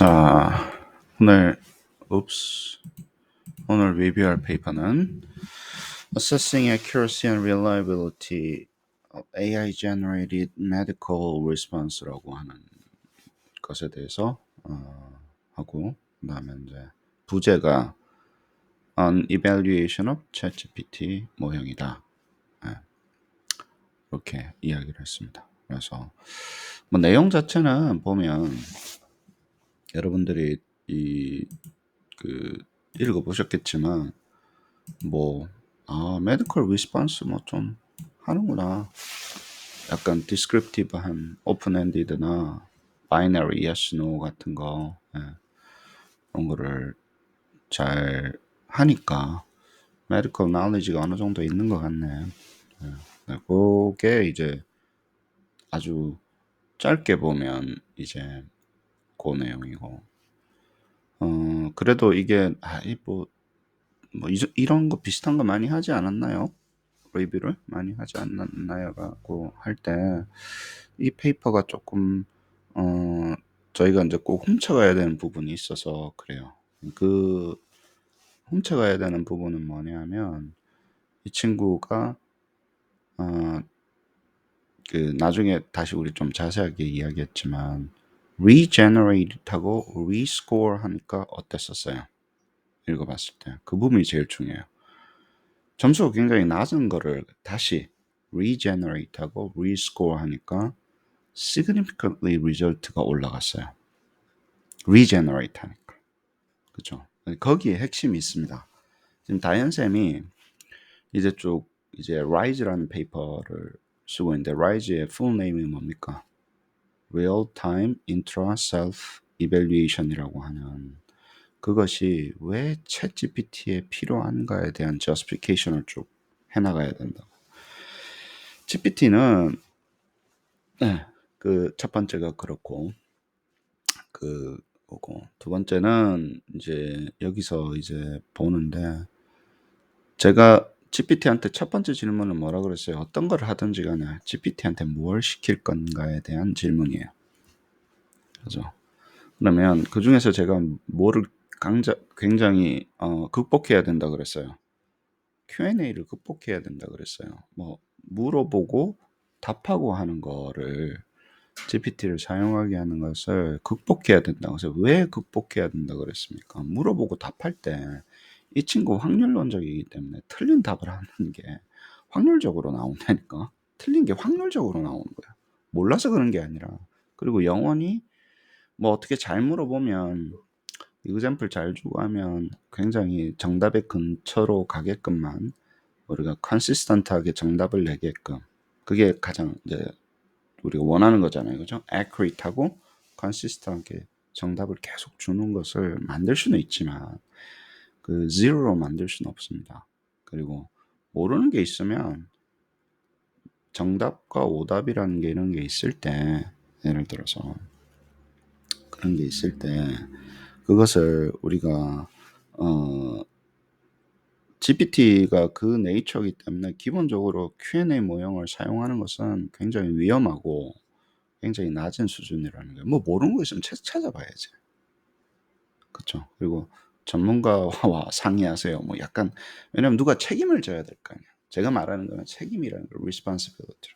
자, 오늘 오늘 리뷰할 페이퍼는 Assessing Accuracy and Reliability of AI-Generated Medical Response라고 하는 것에 대해서 하고, 그다음에 이제 부제가 An Evaluation of ChatGPT 모형이다. 이렇게 이야기를 했습니다. 그래서 뭐 내용 자체는 보면 여러분들이 읽어보셨겠지만 메디컬 리스폰스 뭐 좀 하는구나. 약간 디스크립티브한 오픈엔디드나 바이너리 yes, no 같은 거 그런 거를 잘 하니까 메디컬 나레지가 어느 정도 있는 것 같네. 그게 이제 아주 짧게 보면 이제 그 내용이고 그래도 이게 이런 거 비슷한 거 많이 하지 않았나요? 리뷰를 많이 하지 않았나요?라고 할 때 이 페이퍼가 조금 저희가 이제 꼭 훔쳐가야 되는 부분이 있어서 그래요. 그 훔쳐가야 되는 부분은 뭐냐면 이 친구가 나중에 다시 우리 좀 자세하게 이야기했지만 regenerate하고 rescore 하니까 어땠었어요? 읽어봤을 때 그 부분이 제일 중요해요. 점수가 굉장히 낮은 거를 다시 regenerate하고 rescore 하니까 significantly result가 올라갔어요. regenerate 하니까. 그죠? 거기에 핵심이 있습니다. 지금 다현쌤이 이제 쭉 RISE라는 페이퍼를 쓰고 있는데 RISE의 full name이 뭡니까? Real Time Intra Self Evaluation이라고 하는 그것이 왜 챗GPT에 필요한가에 대한 저스피케이션을 쭉 해나가야 된다고. GPT는 그 첫 번째가 그렇고 그거고 두 번째는 이제 여기서 이제 보는데 제가 GPT한테 첫 번째 질문은 뭐라 그랬어요? 어떤 걸 하든지 간에 GPT한테 뭘 시킬 건가에 대한 질문이에요. 그죠? 그러면 그 중에서 제가 뭐를 굉장히 극복해야 된다 그랬어요. Q&A를 극복해야 된다 그랬어요. 뭐 물어보고 답하고 하는 거를 GPT를 사용하게 하는 것을 극복해야 된다. 그래서 왜 극복해야 된다 그랬습니까? 물어보고 답할 때 이 친구 확률론적이기 때문에 틀린 답을 하는 게 확률적으로 나온다니까. 틀린 게 확률적으로 나오는 거야. 몰라서 그런 게 아니라. 그리고 영원히 뭐 어떻게 잘 물어보면 example 잘 주고 하면 굉장히 정답의 근처로 가게끔만 우리가 consistent하게 정답을 내게끔 그게 가장 이제 우리가 원하는 거잖아요. 그죠? accurate하고 consistent하게 정답을 계속 주는 것을 만들 수는 있지만 그 zero로 만들 수는 없습니다. 그리고 모르는 게 있으면 정답과 오답이라는 게 이런 게 있을 때 예를 들어서 그런 게 있을 때 그것을 우리가 GPT가 그 네이처이기 때문에 기본적으로 Q&A 모형을 사용하는 것은 굉장히 위험하고 굉장히 낮은 수준이라는 거예요. 뭐 모르는 거 있으면 찾아봐야지. 그렇죠. 그리고 전문가와 상의하세요. 뭐 약간 왜냐면 누가 책임을 져야 될 거 아니야. 제가 말하는 거는 책임이라는 거, responsibility.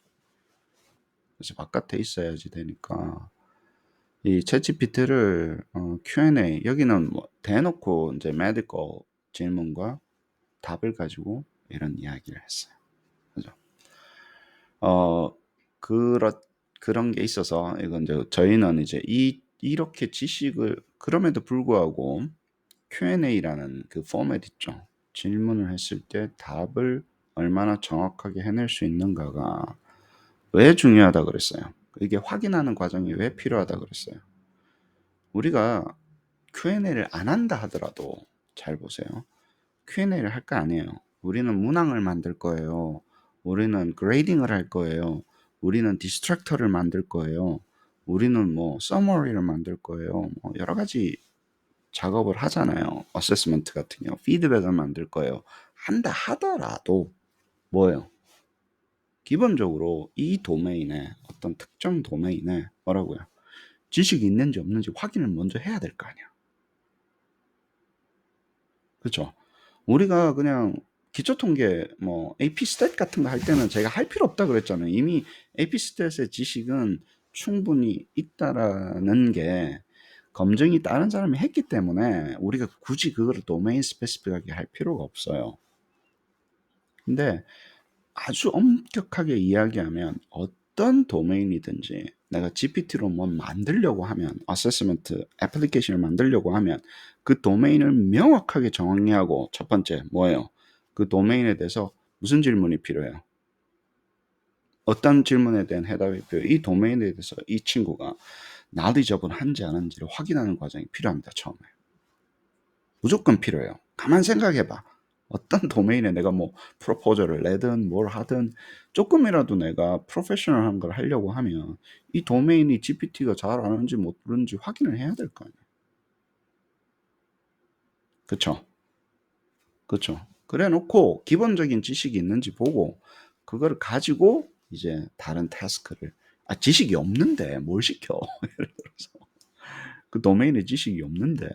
그래서 바깥에 있어야지 되니까 이 챗GPT를 Q&A 여기는 뭐 대놓고 이제 medical 질문과 답을 가지고 이런 이야기를 했어요. 그죠? 그런 게 있어서 이건 이제 저희는 이제 이렇게 지식을 그럼에도 불구하고 Q&A라는 그 포맷 있죠. 질문을 했을 때 답을 얼마나 정확하게 해낼 수 있는가가 왜 중요하다 그랬어요. 이게 확인하는 과정이 왜 필요하다 그랬어요. 우리가 Q&A를 안 한다 하더라도 잘 보세요. Q&A를 할 거 아니에요. 우리는 문항을 만들 거예요. 우리는 그레이딩을 할 거예요. 우리는 디스트랙터를 만들 거예요. 우리는 뭐 서머리를 만들 거예요. 뭐 여러 가지 작업을 하잖아요. 어세스먼트 같은 경우 피드백을 만들 거예요. 한다 하더라도 뭐예요? 기본적으로 이 도메인에 어떤 특정 도메인에 뭐라고요? 지식이 있는지 없는지 확인을 먼저 해야 될 거 아니야. 그쵸? 우리가 그냥 기초통계 뭐 AP 스탯 같은 거 할 때는 제가 할 필요 없다 그랬잖아요. 이미 AP 스탯의 지식은 충분히 있다라는 게 검증이 다른 사람이 했기 때문에 우리가 굳이 그거를 도메인 스페시픽하게 할 필요가 없어요. 근데 아주 엄격하게 이야기하면 어떤 도메인이든지 내가 GPT로 뭐 만들려고 하면 어세스먼트 애플리케이션을 만들려고 하면 그 도메인을 명확하게 정의하고 첫 번째 뭐예요? 그 도메인에 대해서 무슨 질문이 필요해요? 어떤 질문에 대한 해답이 필요해요? 이 도메인에 대해서 이 친구가 knowledgeable 한지 안 한지를 확인하는 과정이 필요합니다. 처음에. 무조건 필요해요. 가만 생각해봐. 어떤 도메인에 내가 뭐 프로포저를 내든 뭘 하든 조금이라도 내가 프로페셔널한 걸 하려고 하면 이 도메인이 GPT가 잘 아는지 모르는지 확인을 해야 될 거 아니에요. 그쵸? 그쵸? 그래 놓고 기본적인 지식이 있는지 보고 그거를 가지고 이제 다른 태스크를 지식이 없는데 뭘 시켜? 예를 들어서 그 도메인에 지식이 없는데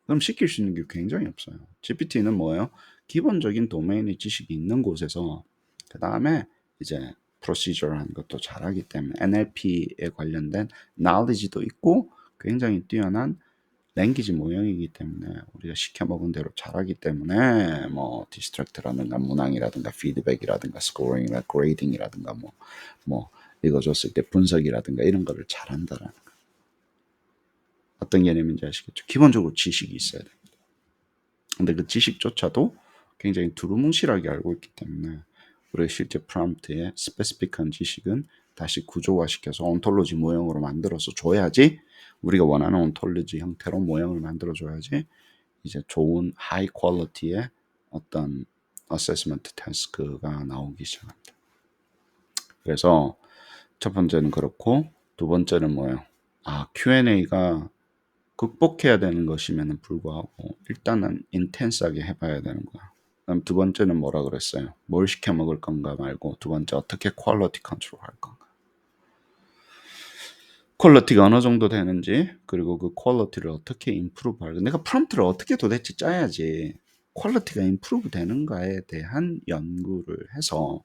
그럼 시킬 수 있는 게 굉장히 없어요. GPT는 뭐예요? 기본적인 도메인의 지식이 있는 곳에서 그 다음에 이제 프로시저라는 것도 잘하기 때문에 NLP에 관련된 knowledge도 있고 굉장히 뛰어난 랭귀지 모형이기 때문에 우리가 시켜 먹은 대로 잘하기 때문에 뭐 디스트랙트라든가 문항이라든가 피드백이라든가 스코어링이라든가 그레이딩이라든가 뭐 읽어줬을 때 분석이라든가 이런 거를 잘한다라는 어떤 개념인지 아시겠죠? 기본적으로 지식이 있어야 됩니다. 근데 그 지식조차도 굉장히 두루뭉실하게 알고 있기 때문에 우리가 실제 프롬프트에 스페시픽한 지식은 다시 구조화시켜서 온톨로지 모형으로 만들어서 줘야지 우리가 원하는 온톨로지 형태로 모형을 만들어 줘야지 이제 좋은 하이 퀄리티의 어떤 어세스먼트 태스크가 나오기 시작합니다. 그래서 첫 번째는 그렇고 두 번째는 뭐예요? Q&A가 극복해야 되는 것임에는 불구하고 일단은 인텐스하게 해봐야 되는 거야. 그럼 두 번째는 뭐라 그랬어요? 뭘 시켜 먹을 건가 말고 두 번째 어떻게 퀄리티 컨트롤 할 건가. 퀄리티가 어느 정도 되는지 그리고 그 퀄리티를 어떻게 임프루브 할까. 내가 프롬프트를 어떻게 도대체 짜야지 퀄리티가 임프루브 되는가에 대한 연구를 해서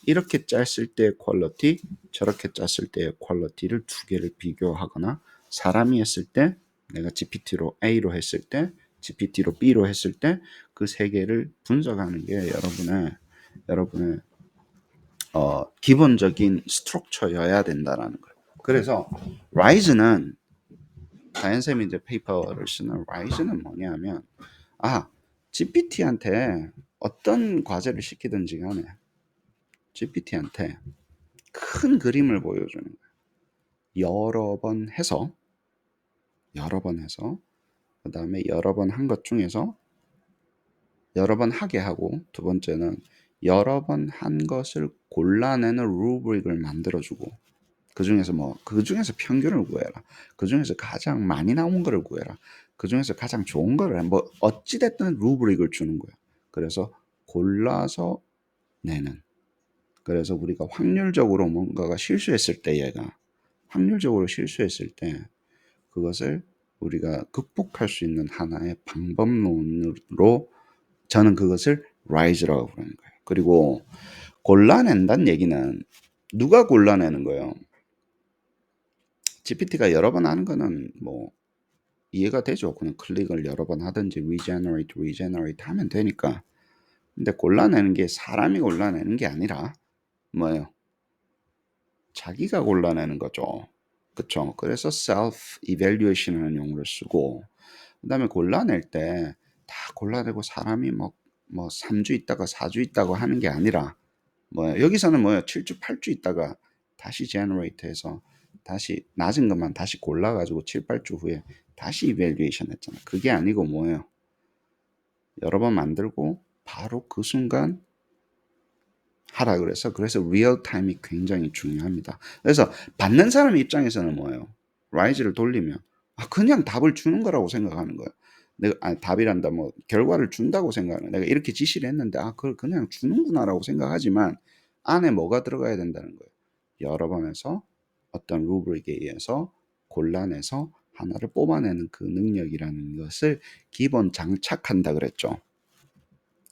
이렇게 짰을 때의 퀄리티 저렇게 짰을 때의 퀄리티를 두 개를 비교하거나 사람이 했을 때 내가 GPT로 A로 했을 때 GPT로 B로 했을 때 그 세 개를 분석하는 게 여러분의 기본적인 스트럭처여야 된다라는 거예요. 그래서 라이즈는 다현쌤이 이제 페이퍼를 쓰는 라이즈는 뭐냐면 GPT한테 어떤 과제를 시키든지 간에 GPT한테 큰 그림을 보여주는 거예요. 여러 번 해서 그 다음에 여러 번 한 것 중에서 여러 번 하게 하고 두 번째는 여러 번 한 것을 골라내는 루브릭을 만들어주고 그 중에서 평균을 구해라. 그 중에서 가장 많이 나온 거를 구해라. 그 중에서 가장 좋은 거를 어찌됐든 루브릭을 주는 거야. 그래서 골라서 내는. 그래서 우리가 확률적으로 뭔가가 실수했을 때 확률적으로 실수했을 때 그것을 우리가 극복할 수 있는 하나의 방법론으로 저는 그것을 rise라고 부르는 거예요. 그리고 골라낸다는 얘기는 누가 골라내는 거예요? GPT가 여러 번 하는 거는 뭐 이해가 되죠. 그냥 클릭을 여러 번 하든지 regenerate 하면 되니까. 근데 골라내는 게 사람이 골라내는 게 아니라 뭐예요? 자기가 골라내는 거죠. 그쵸? 그래서 self evaluation이라는 용어를 쓰고 그다음에 골라낼 때 다 골라내고 사람이 뭐 3주 있다가 4주 있다고 하는 게 아니라 여기서는 7주 8주 있다가 다시 generate 해서 다시 낮은 것만 다시 골라가지고 7, 8주 후에 다시 evaluation 했잖아. 그게 아니고 뭐예요? 여러 번 만들고 바로 그 순간 하라 그래서 리얼 타임이 굉장히 중요합니다. 그래서 받는 사람 입장에서는 뭐예요? 라이즈를 돌리면 그냥 답을 주는 거라고 생각하는 거예요. 내가 답이란다 결과를 준다고 생각하는 내가 이렇게 지시를 했는데 그걸 그냥 주는구나라고 생각하지만 안에 뭐가 들어가야 된다는 거예요. 여러 번 해서 어떤 루브릭에 의해서 골라내서 하나를 뽑아내는 그 능력이라는 것을 기본 장착한다 그랬죠.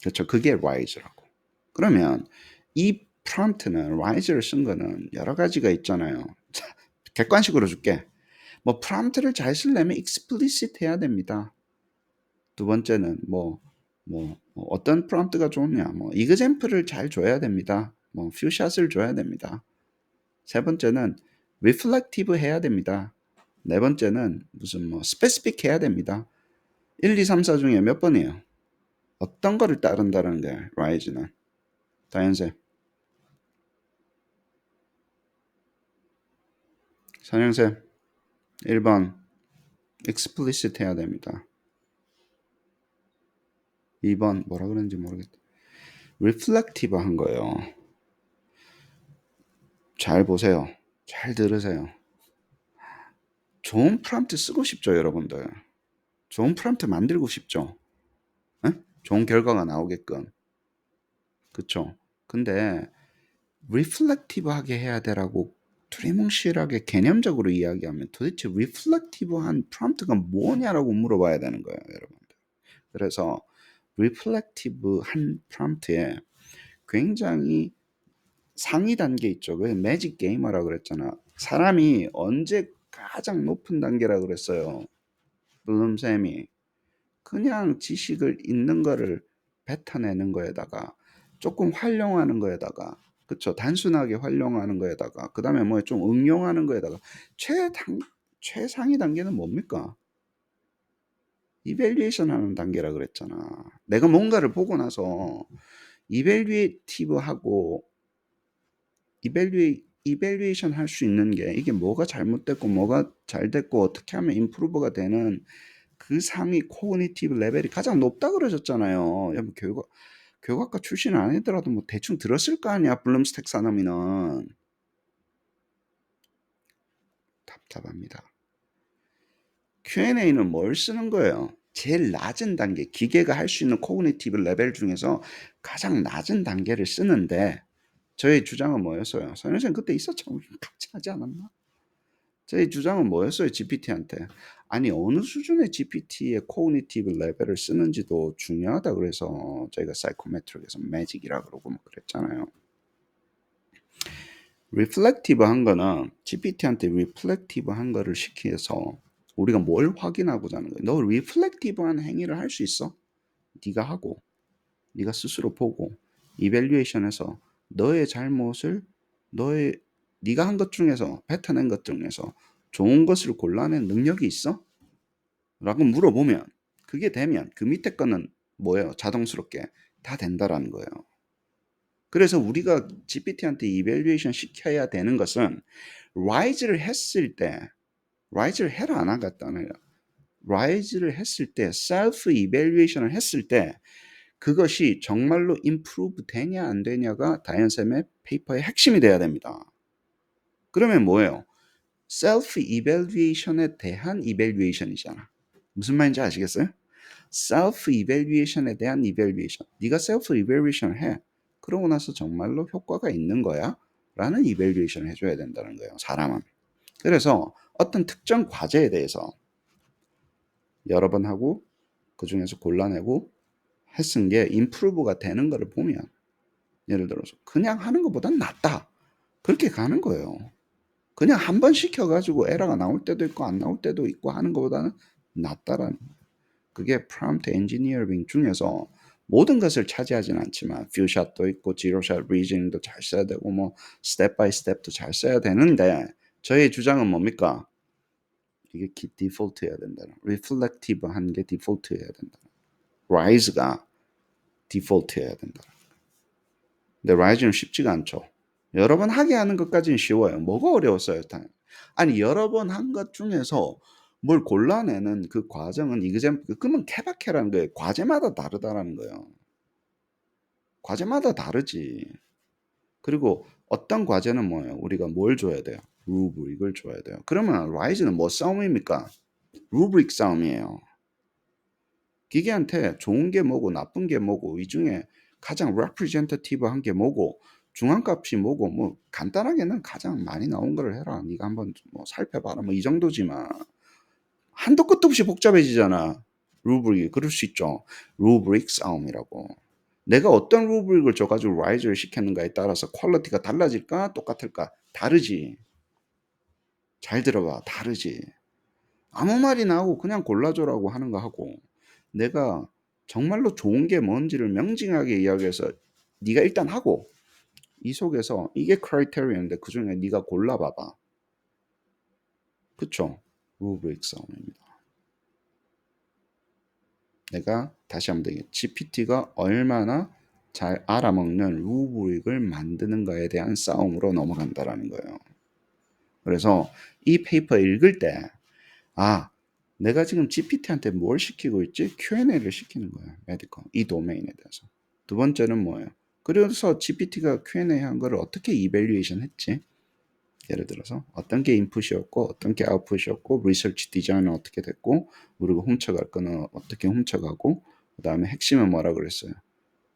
그렇죠. 그게 RISE라고. 그러면 이 프롬프트는 RISE를 쓴 거는 여러 가지가 있잖아요. 객관식으로 줄게. 뭐 프롬프트를 잘 쓰려면 explicit 해야 됩니다. 두 번째는 어떤 프롬프트가 좋냐, 뭐 example을 잘 줘야 됩니다. 뭐 few shot을 줘야 됩니다. 세 번째는 reflective 해야 됩니다. 네 번째는 무슨 specific 해야 됩니다. 1, 2, 3, 4 중에 몇 번이에요? 어떤 거를 따른다는 게 RISE는? 다현쌤. 선영쌤. 1번 explicit 해야 됩니다. 2번 뭐라 그랬는지 모르겠다. reflective 한 거예요. 잘 보세요. 잘 들으세요. 좋은 프롬프트 쓰고 싶죠, 여러분들. 좋은 프롬프트 만들고 싶죠. 에? 좋은 결과가 나오게끔. 그쵸? 근데 reflective하게 해야 되라고 두리뭉실하게 개념적으로 이야기하면 도대체 reflective한 프롬프트가 뭐냐라고 물어봐야 되는 거예요, 여러분들. 그래서 reflective한 프롬프트에 굉장히 상위 단계 있죠. 그 매직 게이머라고 그랬잖아. 사람이 언제 가장 높은 단계라고 그랬어요. 블룸쌤이 그냥 지식을 있는 거를 뱉어내는 거에다가 조금 활용하는 거에다가, 그쵸, 단순하게 활용하는 거에다가, 그 다음에 뭐 좀 응용하는 거에다가 최상위 단계는 뭡니까? 이밸리에이션 하는 단계라 그랬잖아. 내가 뭔가를 보고 나서 이밸리에이티브하고 이밸리에이션 할 수 있는 게 이게 뭐가 잘못됐고 뭐가 잘 됐고 어떻게 하면 임프루브가 되는 그 상위 코그니티브 레벨이 가장 높다 그러셨잖아요. 여러분 교육학과 출신 아니더라도 뭐 대충 들었을 거 아니야. 블룸스 텍사너미는. 답답합니다. Q&A는 뭘 쓰는 거예요? 제일 낮은 단계, 기계가 할 수 있는 코그니티브 레벨 중에서 가장 낮은 단계를 쓰는데 저희 주장은 뭐였어요? 선생님 그때 있었죠? 같이 하지 않았나? 저희 주장은 뭐였어요? GPT한테. 아니 어느 수준의 GPT의 코그니티브 레벨을 쓰는지도 중요하다 그래서 저희가 사이코메트릭에서 매직이라 그러고 뭐 그랬잖아요. 리플렉티브 한 거는 GPT한테 리플렉티브 한 거를 시켜서 우리가 뭘 확인하고자 하는 거예요. 너 리플렉티브한 행위를 할 수 있어? 네가 하고 네가 스스로 보고 이밸류에이션해서 너의 잘못을 네가 한 것 중에서 뱉어낸 것 중에서 좋은 것을 골라낸 능력이 있어? 라고 물어보면 그게 되면 그 밑에 거는 뭐예요? 자동스럽게 다 된다라는 거예요. 그래서 우리가 GPT한테 이밸류에이션 시켜야 되는 것은 RISE를 했을 때 RISE를 해라 안 하겠다는 RISE를 했을 때 셀프 이밸류에이션을 했을 때 그것이 정말로 임프루브 되냐 안 되냐가 다현쌤의 페이퍼의 핵심이 돼야 됩니다. 그러면 뭐예요? 셀프 이밸류에이션에 대한 이밸류에이션이잖아. 무슨 말인지 아시겠어요? 셀프 이밸류에이션에 대한 이밸류에이션. 네가 셀프 이밸류에이션을 해. 그러고 나서 정말로 효과가 있는 거야? 라는 이밸류에이션을 해줘야 된다는 거예요. 사람은. 그래서 어떤 특정 과제에 대해서 여러 번 하고 그 중에서 골라내고 했은 게 임프루브가 되는 거를 보면 예를 들어서 그냥 하는 것보단 낫다. 그렇게 가는 거예요. 그냥 한 번 시켜가지고 에러가 나올 때도 있고 안 나올 때도 있고 하는 것보다는 낫다라는 그게 프롬프트 엔지니어링 중에서 모든 것을 차지하진 않지만 퓨샷도 있고 지로샷 리즈닝도 잘 써야 되고 뭐 스텝 바이 스텝도 잘 써야 되는데 저의 주장은 뭡니까? 이게 디폴트해야 된다는 리플렉티브한 게 디폴트해야 된다. RISE가 디폴트해야 된다. 근데 RISE는 쉽지가 않죠. 여러 번 하게 하는 것까지는 쉬워요. 뭐가 어려웠어요? 아니 여러 번 한 것 중에서 뭘 골라내는 그 과정은 그러면 케바케라는 거예요. 과제마다 다르다라는 거예요. 과제마다 다르지. 그리고 어떤 과제는 뭐예요? 우리가 뭘 줘야 돼요? 루브릭을 줘야 돼요. 그러면 RISE는 뭐 싸움입니까? 루브릭 싸움이에요. 기계한테 좋은 게 뭐고 나쁜 게 뭐고 이 중에 가장 representative한 게 뭐고 중앙값이 뭐고 뭐 간단하게는 가장 많이 나온 거를 해라. 네가 한번 뭐 살펴봐라. 뭐 이 정도지만 한도 끝도 없이 복잡해지잖아. 루브릭이. 그럴 수 있죠. 루브릭 싸움이라고. 내가 어떤 루브릭을 줘가지고 라이즈를 시켰는가에 따라서 퀄리티가 달라질까? 똑같을까? 다르지. 잘 들어봐. 다르지. 아무 말이나 하고 그냥 골라줘라고 하는 거 하고 내가 정말로 좋은 게 뭔지를 명징하게 이야기해서 네가 일단 하고 이 속에서 이게 크라이테리언인데 그중에 네가 골라봐봐. 그쵸? 루브릭 싸움입니다. 내가 다시 한번 되게 GPT가 얼마나 잘 알아먹는 루브릭을 만드는가에 대한 싸움으로 넘어간다라는 거예요. 그래서 이 페이퍼 읽을 때 아, 내가 지금 GPT한테 뭘 시키고 있지? Q&A를 시키는 거예요. 메디컬. 이 도메인에 대해서. 두 번째는 뭐예요? 그래서 GPT가 Q&A 한 거를 어떻게 이밸류에이션 했지? 예를 들어서 어떤 게 인풋이었고 어떤 게 아웃풋이었고 리서치 디자인은 어떻게 됐고 우리가 훔쳐갈 거는 어떻게 훔쳐가고 그 다음에 핵심은 뭐라 그랬어요.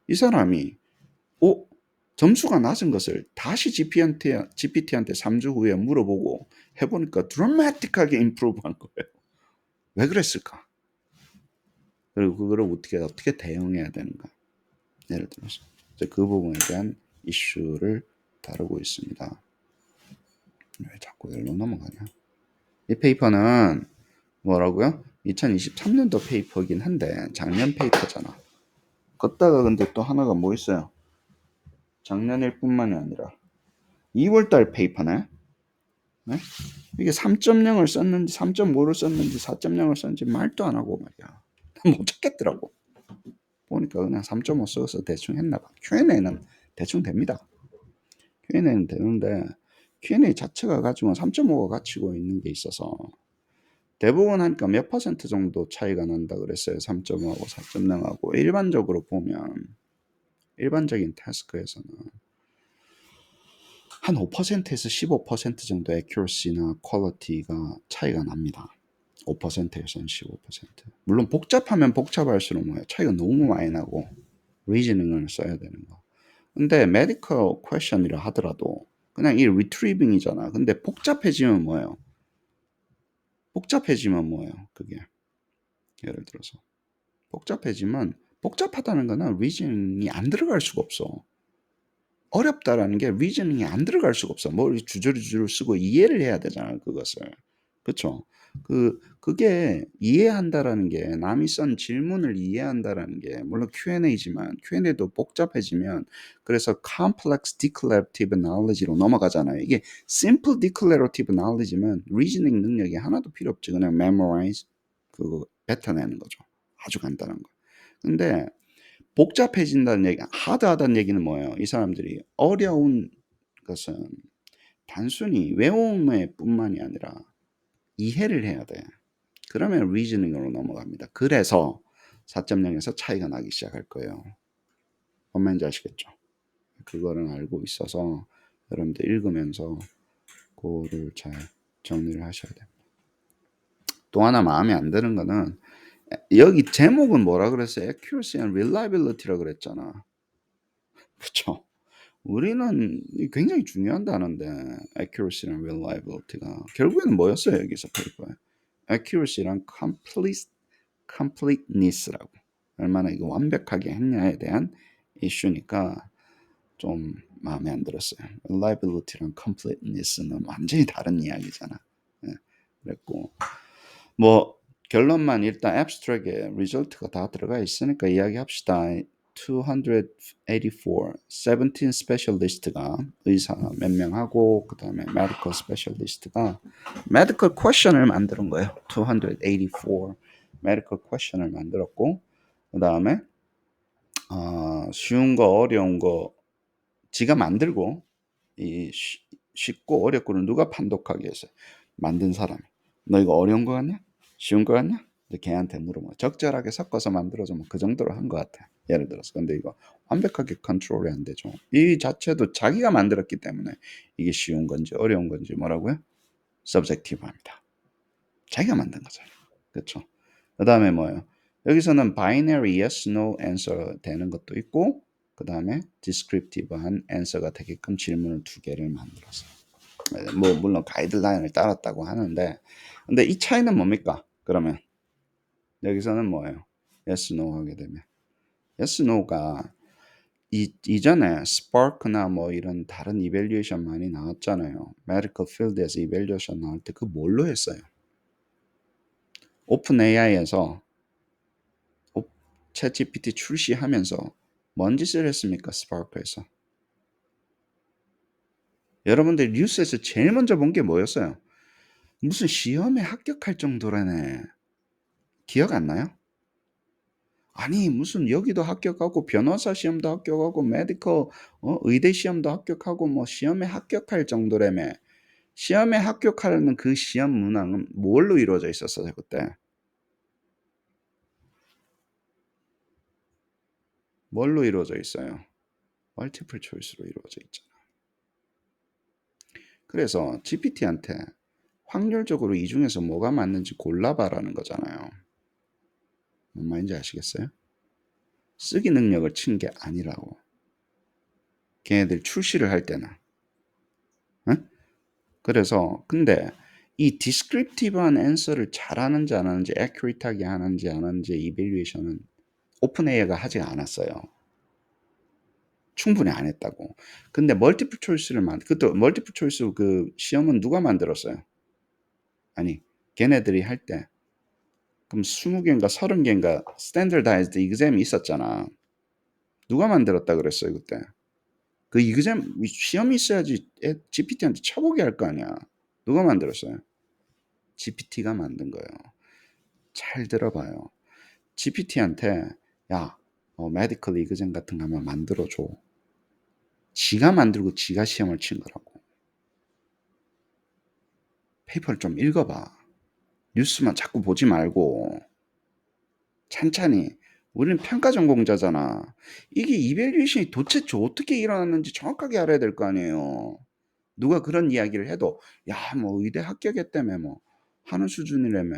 이 사람이 점수가 낮은 것을 다시 GPT한테 3주 후에 물어보고 해보니까 드라마틱하게 임프루브한 거예요. 왜 그랬을까? 그리고 그거를 어떻게 대응해야 되는가? 예를 들어서 그 부분에 대한 이슈를 다루고 있습니다. 왜 자꾸 여기로 넘어가냐? 이 페이퍼는 뭐라고요? 2023년도 페이퍼긴 한데 작년 페이퍼잖아. 걷다가 근데 또 하나가 뭐 있어요? 작년일 뿐만이 아니라 2월달 페이퍼네? 네? 이게 3.0을 썼는지 3.5를 썼는지 4.0을 썼는지 말도 안 하고 말이야. 못 찾겠더라고. 보니까 그냥 3.5 써서 대충 했나 봐. Q&A는 대충 됩니다. Q&A는 되는데 Q&A 자체가 가지고 3.5가 가지고 있는 게 있어서 대부분 하니까 몇 퍼센트 정도 차이가 난다 그랬어요. 3.5하고 4.0하고 일반적으로 보면 일반적인 태스크에서는 한 5%에서 15% 정도 accuracy나 quality가 차이가 납니다. 5%에서 15%. 물론 복잡하면 복잡할수록 뭐예요? 차이가 너무 많이 나고 reasoning을 써야 되는 거. 근데 medical question이라 하더라도 그냥 이 retrieving이잖아. 근데 복잡해지면 뭐예요? 복잡해지면 뭐예요? 그게 예를 들어서 복잡해지면 복잡하다는 거는 reasoning이 안 들어갈 수가 없어. 어렵다라는 게 reasoning이 안 들어갈 수가 없어. 뭘 주저리주저리 쓰고 이해를 해야 되잖아요, 그것을. 그쵸? 그게 이해한다라는 게 남이 쓴 질문을 이해한다라는 게 물론 Q&A지만 Q&A도 복잡해지면 그래서 complex declarative knowledge로 넘어가잖아요. 이게 simple declarative knowledge면 reasoning 능력이 하나도 필요 없지. 그냥 memorize 그거 뱉어내는 거죠. 아주 간단한 거. 근데 복잡해진다는 얘기, 하드하다는 얘기는 뭐예요? 이 사람들이 어려운 것은 단순히 외움의 뿐만이 아니라 이해를 해야 돼. 그러면 리즈닝으로 넘어갑니다. 그래서 4.0에서 차이가 나기 시작할 거예요. 뭔 말인지 아시겠죠? 그거를 알고 있어서 여러분들 읽으면서 그거를 잘 정리를 하셔야 돼요. 또 하나 마음에 안 드는 거는 여기 제목은 뭐라 그랬어요? Accuracy and Reliability라 그랬잖아. 그쵸? 우리는 굉장히 중요한 단어인데 accuracy랑 reliability가 결국에는 뭐였어요? 여기서 페이퍼에 accuracy랑 completeness라고 얼마나 이거 완벽하게 했냐에 대한 이슈니까 좀 마음에 안 들었어요. reliability랑 completeness는 완전히 다른 이야기잖아. 예, 그랬고 뭐 결론만 일단 abstract에 result가 다 들어가 있으니까 이야기합시다. 284, 17 스페셜리스트가 의사 몇 명하고 그 다음에 medical 스페셜리스트가 medical question을 만드는 거예요. 284 medical question을 만들었고 그 다음에 쉬운 거 어려운 거 지가 만들고 이 쉽고 어렵고는 누가 판독하게 했어요? 만든 사람이. 너 이거 어려운 거 같냐? 쉬운 거 같냐? 걔한테 물어봐. 적절하게 섞어서 만들어주면 그 정도로 한 것 같아. 예를 들어서. 근데 이거 완벽하게 컨트롤이 안 되죠. 이 자체도 자기가 만들었기 때문에 이게 쉬운 건지 어려운 건지 뭐라고요? subjective합니다. 자기가 만든 거잖아요. 그렇죠? 그 다음에 뭐예요? 여기서는 binary yes, no answer 되는 것도 있고 그 다음에 descriptive한 answer가 되게끔 질문을 2개를 만들었어요. 물론 가이드라인을 따랐다고 하는데, 근데 이 차이는 뭡니까? 그러면 여기서는 뭐예요? yes, no 하게 되면 yes, no가 이전에 스파크나 뭐 이런 다른 이밸류에이션 많이 나왔잖아요. medical field에서 이밸류에이션 나올 때 그 뭘로 했어요? 오픈 AI에서 챗GPT 출시하면서 뭔 짓을 했습니까? 스파크에서. 여러분들 뉴스에서 제일 먼저 본 게 뭐였어요? 무슨 시험에 합격할 정도라네. 기억 안 나요? 아니 무슨 여기도 합격하고 변호사 시험도 합격하고 메디컬 의대 시험도 합격하고 뭐 시험에 합격할 정도라며. 시험에 합격하려는 그 시험 문항은 뭘로 이루어져 있었어요 그때? 뭘로 이루어져 있어요? 멀티플 초이스로 이루어져 있잖아. 그래서 GPT한테 확률적으로 이 중에서 뭐가 맞는지 골라봐라는 거잖아요. 뭔 말인지 아시겠어요? 쓰기 능력을 친 게 아니라고. 걔네들 출시를 할 때는. 응? 그래서 근데 이 디스크립티브한 앤서를 잘하는지 안 하는지, 액큐레이트하게 하는지 안 하는지 이밸류에이션은 오픈 AI가 하지 않았어요. 충분히 안 했다고. 근데 멀티플 초이스를 그것도 멀티플 초이스 그 시험은 누가 만들었어요? 아니, 걔네들이 할 때 그럼 20개인가 30개인가 스탠더다이즈드 exam이 있었잖아. 누가 만들었다 그랬어요, 그때? 그 exam 시험이 있어야지 GPT한테 쳐보게 할 거 아니야. 누가 만들었어요? GPT가 만든 거예요. 잘 들어봐요. GPT한테 야, 메디컬 exam 같은 거 한번 만들어줘. 지가 만들고 지가 시험을 친 거라고. 페이퍼를 좀 읽어봐. 뉴스만 자꾸 보지 말고 찬찬히. 우리는 평가 전공자잖아. 이게 이밸류에이션이 도대체 어떻게 일어났는지 정확하게 알아야 될 거 아니에요. 누가 그런 이야기를 해도 야, 뭐 의대 합격했다며 뭐 하는 수준이라며.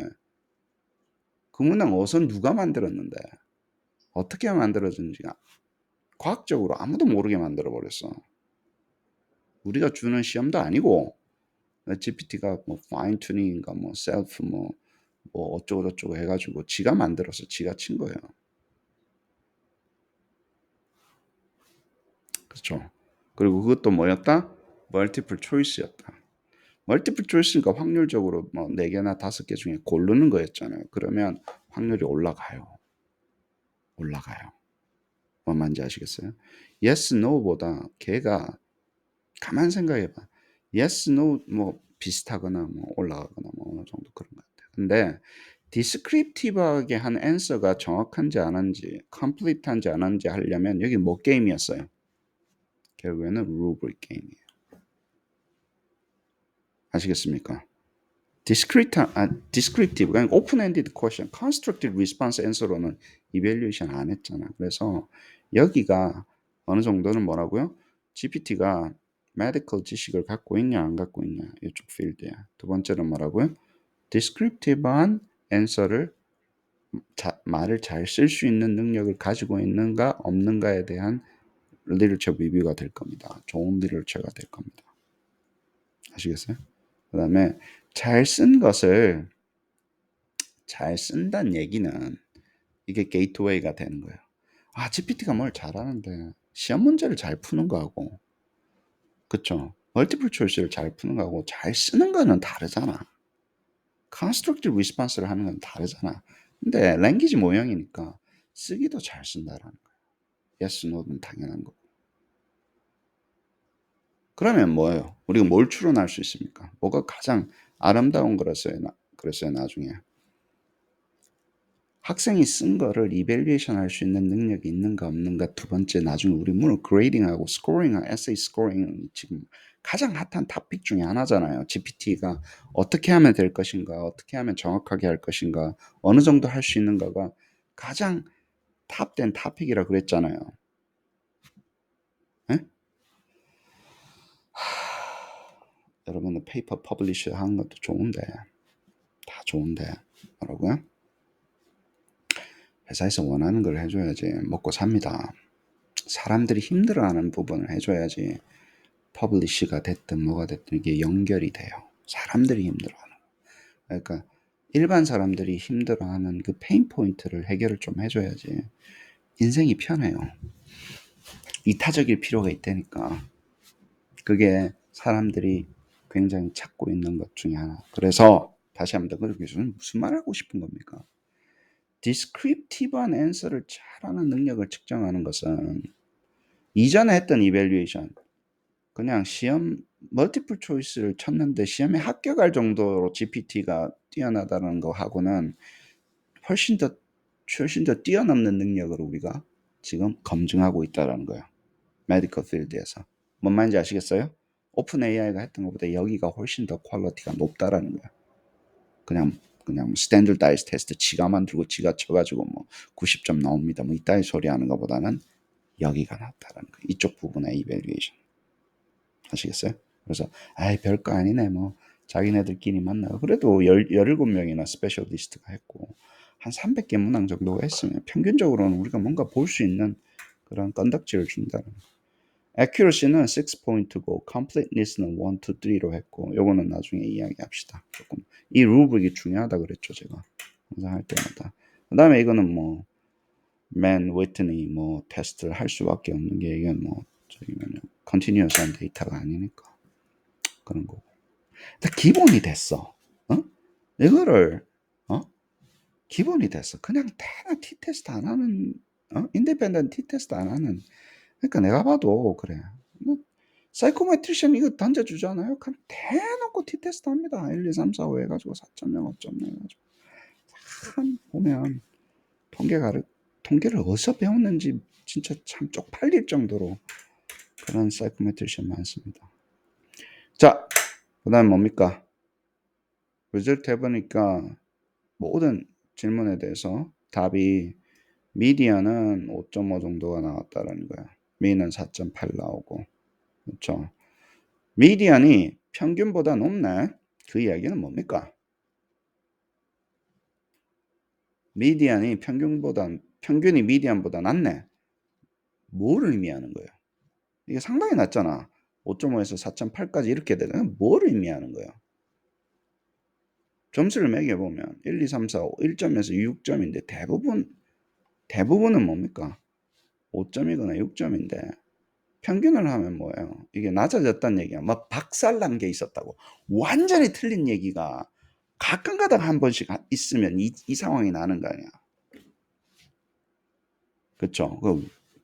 그 문항 어선 누가 만들었는데 어떻게 만들어진지 과학적으로 아무도 모르게 만들어버렸어. 우리가 주는 시험도 아니고 GPT가 뭐 파인 튜닝인가 뭐 셀프 뭐 어쩌고 저쩌고 해가지고 지가 만들어서 지가 친 거예요. 그렇죠. 그리고 그것도 뭐였다? 멀티플 초이스였다. 멀티플 초이스니까 확률적으로 뭐 4개나 5개 중에 고르는 거였잖아요. 그러면 확률이 올라가요. 올라가요. 뭔 말인지 아시겠어요? yes, no보다 걔가 가만 생각해봐. yes, no 뭐 비슷하거나 뭐 올라가거나 뭐 어느 정도 그런 것 같아요. 근데 디스크립티브하게 한 앤서가 정확한지 안 한지, 컴플리트한지 안 한지 하려면 여기 뭐 게임이었어요? 결국에는 루브릭 게임이에요. 아시겠습니까? descriptive, 그러니까 open-ended question, constructive response answer로는 evaluation 안 했잖아. 그래서 여기가 어느 정도는 뭐라고요? GPT가 medical 지식을 갖고 있냐 안 갖고 있냐 이쪽 필드야. 두 번째는 뭐라고요? descriptive한 answer를 말을 잘 쓸 수 있는 능력을 가지고 있는가 없는가에 대한 리터처 리뷰가 될 겁니다. 좋은 리터처가 될 겁니다. 아시겠어요? 그 다음에 잘 쓴 것을 잘 쓴다는 얘기는 이게 게이트웨이가 되는 거예요. 아, GPT가 뭘 잘하는데 시험 문제를 잘 푸는 거하고 그쵸? 멀티플 초이스를 잘 푸는 거하고 잘 쓰는 거는 다르잖아. 컨스트럭티브 리스폰스를 하는 건 다르잖아. 근데 랭귀지 모형이니까 쓰기도 잘 쓴다라는 거예요. yes, no는 당연한 거고. 그러면 뭐예요? 우리가 뭘 추론할 수 있습니까? 뭐가 가장 아름다운 거랬어요, 나중에. 학생이 쓴 거를 이밸리에이션 할 수 있는 능력이 있는가 없는가. 두 번째, 나중에 우리 물론 그레이딩하고 스코링하고 에세이 스코링은 지금 가장 핫한 토픽 중에 하나잖아요. GPT가 어떻게 하면 될 것인가, 어떻게 하면 정확하게 할 것인가, 어느 정도 할 수 있는가가 가장 탑된 토픽이라 그랬잖아요. 에? 여러분은 페이퍼 퍼블리셔 하는 것도 좋은데 다 좋은데 뭐라고요? 회사에서 원하는 걸 해줘야지 먹고 삽니다. 사람들이 힘들어하는 부분을 해줘야지 퍼블리시가 됐든 뭐가 됐든 이게 연결이 돼요. 사람들이 힘들어하는. 그러니까 일반 사람들이 힘들어하는 그 페인 포인트를 해결을 좀 해줘야지 인생이 편해요. 이타적일 필요가 있다니까. 그게 사람들이 굉장히 찾고 있는 것 중에 하나. 그래서 다시 한번 더 교수는 무슨 말 하고 싶은 겁니까? 디스크립티브한 앤서를 잘하는 능력을 측정하는 것은 이전에 했던 이밸류에이션, 그냥 시험 멀티플 초이스를 쳤는데 시험에 합격할 정도로 GPT가 뛰어나다는 거 하고는 훨씬 더 뛰어넘는 능력을 우리가 지금 검증하고 있다는 거예요. 메디컬 필드에서. 뭔 말인지 아시겠어요? 오픈 AI가 했던 것보다 여기가 훨씬 더 퀄리티가 높다라는 거예요. 그냥 스탠더다이즈 테스트 지가 만들고 지가 쳐가지고 뭐 90점 나옵니다. 뭐 이따위 소리 하는 것보다는 여기가 낫다라는 거예요. 이쪽 부분의 이밸류에이션. 아시겠어요? 그래서 별거 아니네 뭐 자기네들끼리 만나고 그래도 17명이나 스페셜리스트가 했고 한 300개 문항 정도가 했으면 평균적으로는 우리가 뭔가 볼 수 있는 그런 건덕지를 준다는 거예요. accuracy는 6포인트고 completeness는 1, 2, 3로 했고 요거는 나중에 이야기합시다. 조금 이 루브릭이 중요하다 그랬죠 제가 항상 할 때마다. 그 다음에 이거는 뭐 맨 위트니 뭐 테스트를 할 수밖에 없는 게 이건 뭐 저기면요 컨티뉴어스한 데이터가 아니니까 그런 거고. 기본이 됐어. 이거를 기본이 됐어. 그냥 대나 티 테스트 안 하는 인디펜던트 티 테스트 안 하는. 그러니까 내가 봐도 그래. 뭐 사이코메트리션 이거 던져주잖아요. 그럼 대놓고 티 테스트 합니다. 1, 2, 3, 4, 5 해가지고 4.0, 5.0 해가지고 참 보면 통계를 어디서 배웠는지 진짜 참 쪽팔릴 정도로 그런 사이코메트리션 많습니다. 자, 그 다음 뭡니까? 리절트 해보니까 모든 질문에 대해서 답이 미디어는 5.5 정도가 나왔다라는 거야. 미는 4.8 나오고. 그렇죠. 미디안이 평균보다 높네. 그 이야기는 뭡니까? 평균이 미디안보다 낮네. 뭘 의미하는 거예요? 이게 상당히 낮잖아. 5.5에서 4.8까지 이렇게 되면 뭘 의미하는 거예요? 점수를 매겨보면 1, 2, 3, 4, 5, 1점에서 6점인데 대부분은 뭡니까? 5점이거나 6점인데 평균을 하면 뭐예요? 이게 낮아졌다는 얘기야. 막 박살난 게 있었다고. 완전히 틀린 얘기가 가끔가다 한 번씩 있으면 이 상황이 나는 거 아니야. 그렇죠?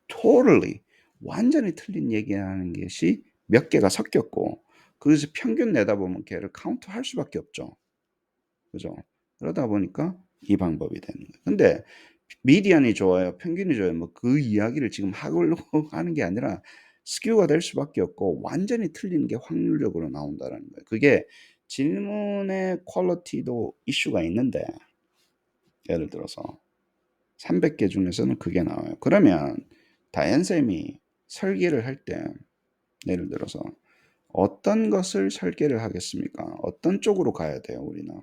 totally 완전히 틀린 얘기하는 것이 몇 개가 섞였고 그래서 평균 내다 보면 걔를 카운트할 수밖에 없죠. 그죠? 그러다 보니까 이 방법이 되는 거예요. 근데 미디안이 좋아요, 평균이 좋아요. 뭐 그 이야기를 지금 하려고 하는 게 아니라 스큐가 될 수밖에 없고 완전히 틀리는 게 확률적으로 나온다는 거예요. 그게 질문의 퀄리티도 이슈가 있는데 예를 들어서 300개 중에서는 그게 나와요. 그러면 다현쌤이 설계를 할 때 예를 들어서 어떤 것을 설계를 하겠습니까? 어떤 쪽으로 가야 돼요, 우리는?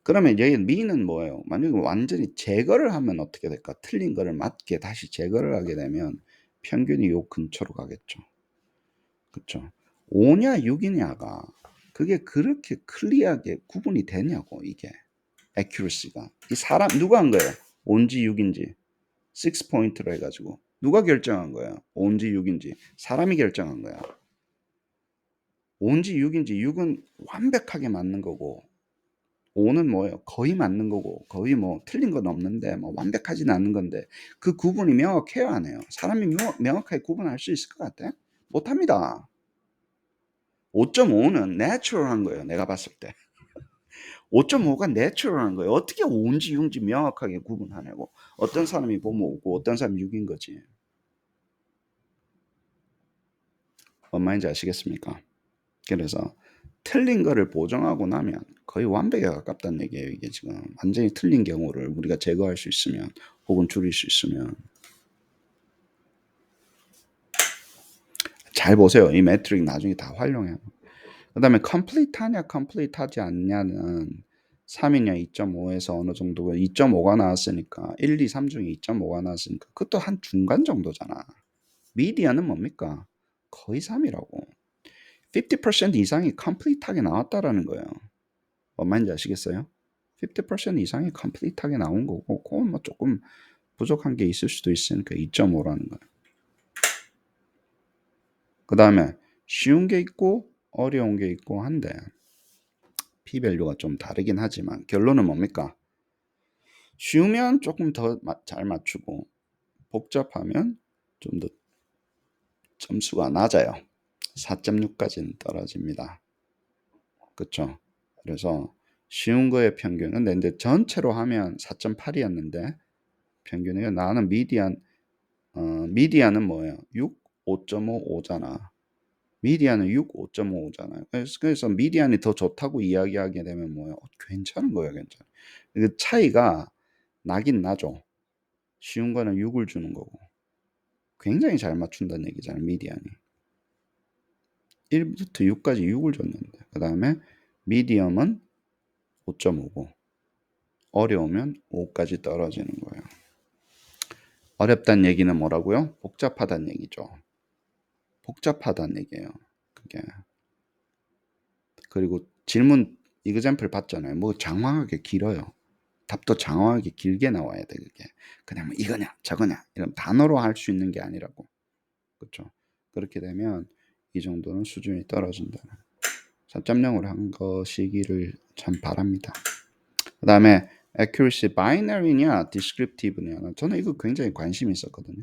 그러면 여기 미는 뭐예요? 만약에 완전히 제거를 하면 어떻게 될까? 틀린 거를 맞게 다시 제거를 하게 되면 평균이 요 근처로 가겠죠. 그쵸? 5냐 6이냐가 그게 그렇게 클리어하게 구분이 되냐고 이게 accuracy가. 이 사람 누가 한 거예요? 5인지 6인지 6포인트로 해가지고 누가 결정한 거야? 5인지 6인지 사람이 결정한 거야. 5인지 6인지 6은 완벽하게 맞는 거고 5는 뭐예요? 거의 맞는 거고 거의 뭐 틀린 건 없는데 뭐 완벽하지는 않은 건데 그 구분이 명확해요 안 해요? 사람이 명확하게 구분할 수 있을 것 같아? 못합니다. 5.5는 내추럴한 거예요. 내가 봤을 때 5.5가 내추럴한 거예요. 어떻게 5인지 6인지 명확하게 구분하냐고. 어떤 사람이 보면 5고 어떤 사람이 6인 거지. 뭔 말인지 아시겠습니까? 그래서 틀린 거를 보정하고 나면 거의 완벽에 가깝다는 얘기예요. 이게 지금 완전히 틀린 경우를 우리가 제거할 수 있으면 혹은 줄일 수 있으면 잘 보세요. 이 매트릭 나중에 다 활용해요. 그 다음에 컴플리트하냐 컴플리트하지 않냐는 3이냐 2.5에서 어느 정도 2.5가 나왔으니까 1, 2, 3 중에 2.5가 나왔으니까 그것도 한 중간 정도잖아. 미디안은 뭡니까? 거의 3이라고. 50% 이상이 컴플리트하게 나왔다라는 거예요. 뭔 말인지 아시겠어요? 50% 이상이 컴플리트하게 나온 거고 그건 뭐 조금 부족한 게 있을 수도 있으니까 2.5라는 거예요. 그 다음에 쉬운 게 있고 어려운 게 있고 한데 P-밸류가 좀 다르긴 하지만 결론은 뭡니까? 쉬우면 조금 더 잘 맞추고 복잡하면 좀 더 점수가 낮아요. 4.6까지는 떨어집니다. 그쵸? 그래서 쉬운 거의 평균은 근데 전체로 하면 4.8이었는데 평균이요. 나는 미디안은 뭐예요? 6, 5.55잖아. 미디안은 6, 5.55잖아요. 그래서 미디안이 더 좋다고 이야기하게 되면 뭐예요? 괜찮은 거예요, 괜찮아. 그 차이가 나긴 나죠. 쉬운 거는 6을 주는 거고. 굉장히 잘 맞춘다는 얘기잖아요, 미디안이. 1부터 6까지 6을 줬는데. 그 다음에 미디엄은 5.5고, 어려우면 5까지 떨어지는 거예요. 어렵다는 얘기는 뭐라고요? 복잡하다는 얘기죠. 복잡하다는 얘기예요. 그게. 그리고 질문 이그젬플 봤잖아요. 뭐 장황하게 길어요. 답도 장황하게 길게 나와야 돼 그게. 그냥 뭐 이거냐 저거냐 이런 단어로 할 수 있는 게 아니라고. 그렇죠? 그렇게 되면 이 정도는 수준이 떨어진다. 4.0으로 한 것이기를 참 바랍니다. 그 다음에 accuracy binary냐 descriptive냐 저는 이거 굉장히 관심이 있었거든요.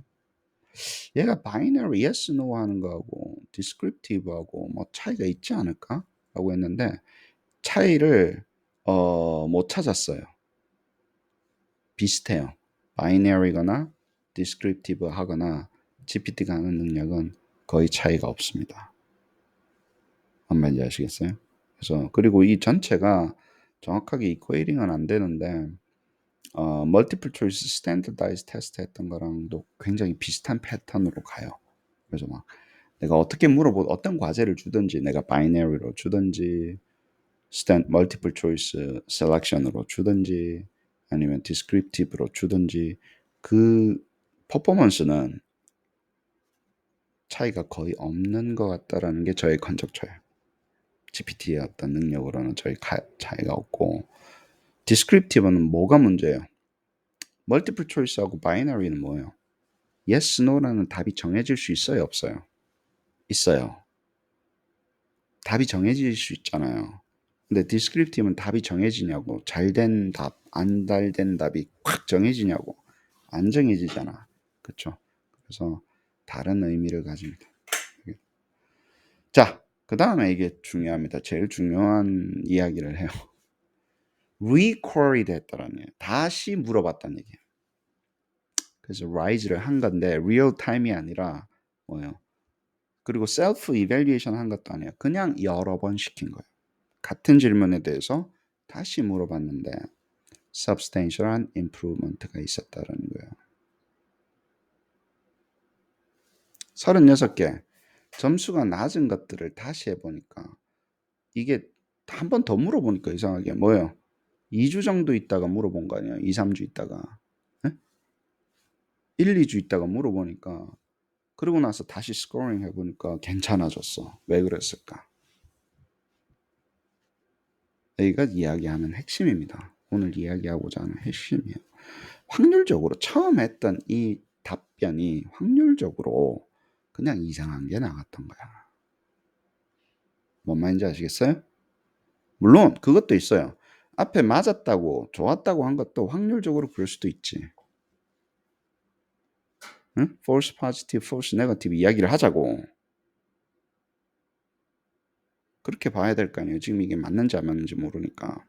얘가 binary yes no 하는 거하고 descriptive하고 뭐 차이가 있지 않을까 라고 했는데 차이를 못 찾았어요. 비슷해요. binary거나 descriptive 하거나 GPT가 하는 능력은 거의 차이가 없습니다. 뭔 말인지 아시겠어요? 그래서 그리고 이 전체가 정확하게 이퀄링은 안 되는데 멀티플 초이스 스탠더다이즈 테스트 했던 거랑도 굉장히 비슷한 패턴으로 가요. 그래서 막 내가 어떻게 어떤 과제를 주든지 내가 바이너리로 주든지 멀티플 초이스 셀렉션으로 주든지 아니면 디스크립티브로 주든지 그 퍼포먼스는 차이가 거의 없는 것 같다라는 게 저의 컨적처예요. GPT의 어떤 능력으로는 저희 차이가 없고 디스크립티브는 뭐가 문제예요? 멀티플 초이스하고 바이너리는 뭐예요? yes, no라는 답이 정해질 수 있어요, 없어요? 있어요. 답이 정해질 수 있잖아요. 근데 디스크립티브는 답이 정해지냐고. 잘된 답, 안 잘된 답이 확 정해지냐고. 안 정해지잖아. 그쵸? 그래서 다른 의미를 가집니다. 자, 그 다음에 이게 중요합니다. 제일 중요한 이야기를 해요. requeried 했다라는 얘기예요. 다시 물어봤다는 얘기예요. 그래서 rise를 한 건데 real time이 아니라 뭐예요? 그리고 self evaluation 한 것도 아니에요. 그냥 여러 번 시킨 거예요. 같은 질문에 대해서 다시 물어봤는데 substantial한 improvement가 있었다는 거예요. 36개 점수가 낮은 것들을 다시 해보니까 이게 한 번 더 물어보니까 이상하게 뭐예요? 2주 정도 있다가 물어본 거 아니에요? 2, 3주 있다가 1, 2주 있다가 물어보니까 그러고 나서 다시 스코어링 해보니까 괜찮아졌어. 왜 그랬을까? 여기가 이야기하는 핵심입니다. 오늘 이야기하고자 하는 핵심이에요. 확률적으로 처음 했던 이 답변이 확률적으로 그냥 이상한 게 나왔던 거야. 뭔 말인지 아시겠어요? 물론 그것도 있어요. 앞에 맞았다고 좋았다고 한 것도 확률적으로 그럴 수도 있지. 응? false positive, false negative 이야기를 하자고. 그렇게 봐야 될 거 아니에요. 지금 이게 맞는지 안 맞는지 모르니까.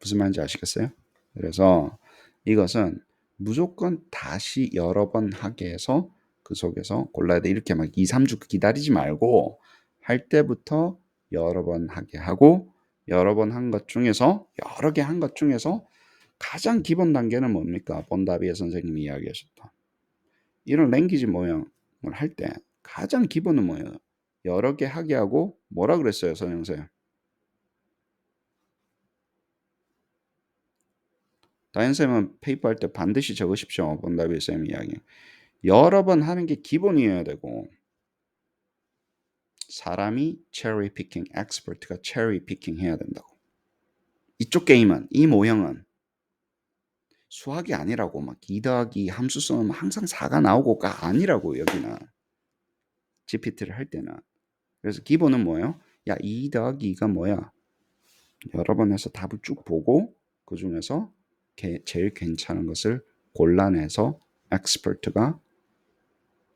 무슨 말인지 아시겠어요? 그래서 이것은 무조건 다시 여러 번 하게 해서 그 속에서 골라야 돼. 이렇게 막 2, 3주 기다리지 말고 할 때부터 여러 번 하게 하고 여러 번 한 것 중에서 여러 개 한 것 중에서 가장 기본 단계는 뭡니까? 본다비에 선생님이 이야기하셨던 이런 랭귀지 모형을 할 때 가장 기본은 뭐예요? 여러 개 하게 하고 뭐라 그랬어요, 선영쌤? 다현쌤은 페이퍼 할 때 반드시 적으십시오. 본다비 쌤 이야기. 여러 번 하는 게 기본이어야 되고 사람이 체리 피킹, 엑스퍼트가 체리 피킹 해야 된다고. 이쪽 게임은 이 모형은 수학이 아니라고 막 2 더하기 함수 쓰면 항상 4가 나오고가 아니라고 여기는 GPT를 할 때는. 그래서 기본은 뭐예요? 야, 2 더하기 2가 뭐야? 여러 번 해서 답을 쭉 보고 그 중에서 제일 괜찮은 것을 골라내서 엑스퍼트가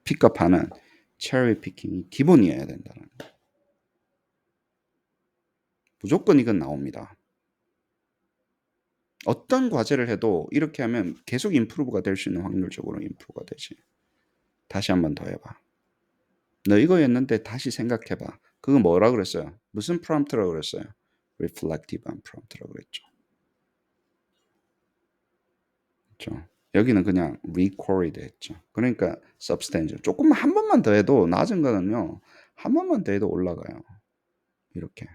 픽업하는 체리 피킹이 기본이어야 된다는 거. 무조건 이건 나옵니다. 어떤 과제를 해도 이렇게 하면 계속 임프루브가 될 수 있는 확률적으로 임프루브가 되지. 다시 한 번 더 해봐. 너 이거 했는데 다시 생각해봐. 그거 뭐라 그랬어요? 무슨 프롬프트라고 그랬어요? reflective한 프롬프트라고 그랬죠. 그렇죠? 여기는 그냥 recorded 했죠. 그러니까 substantial. 조금만 한 번만 더 해도 낮은 거는요. 한 번만 더 해도 올라가요. 이렇게.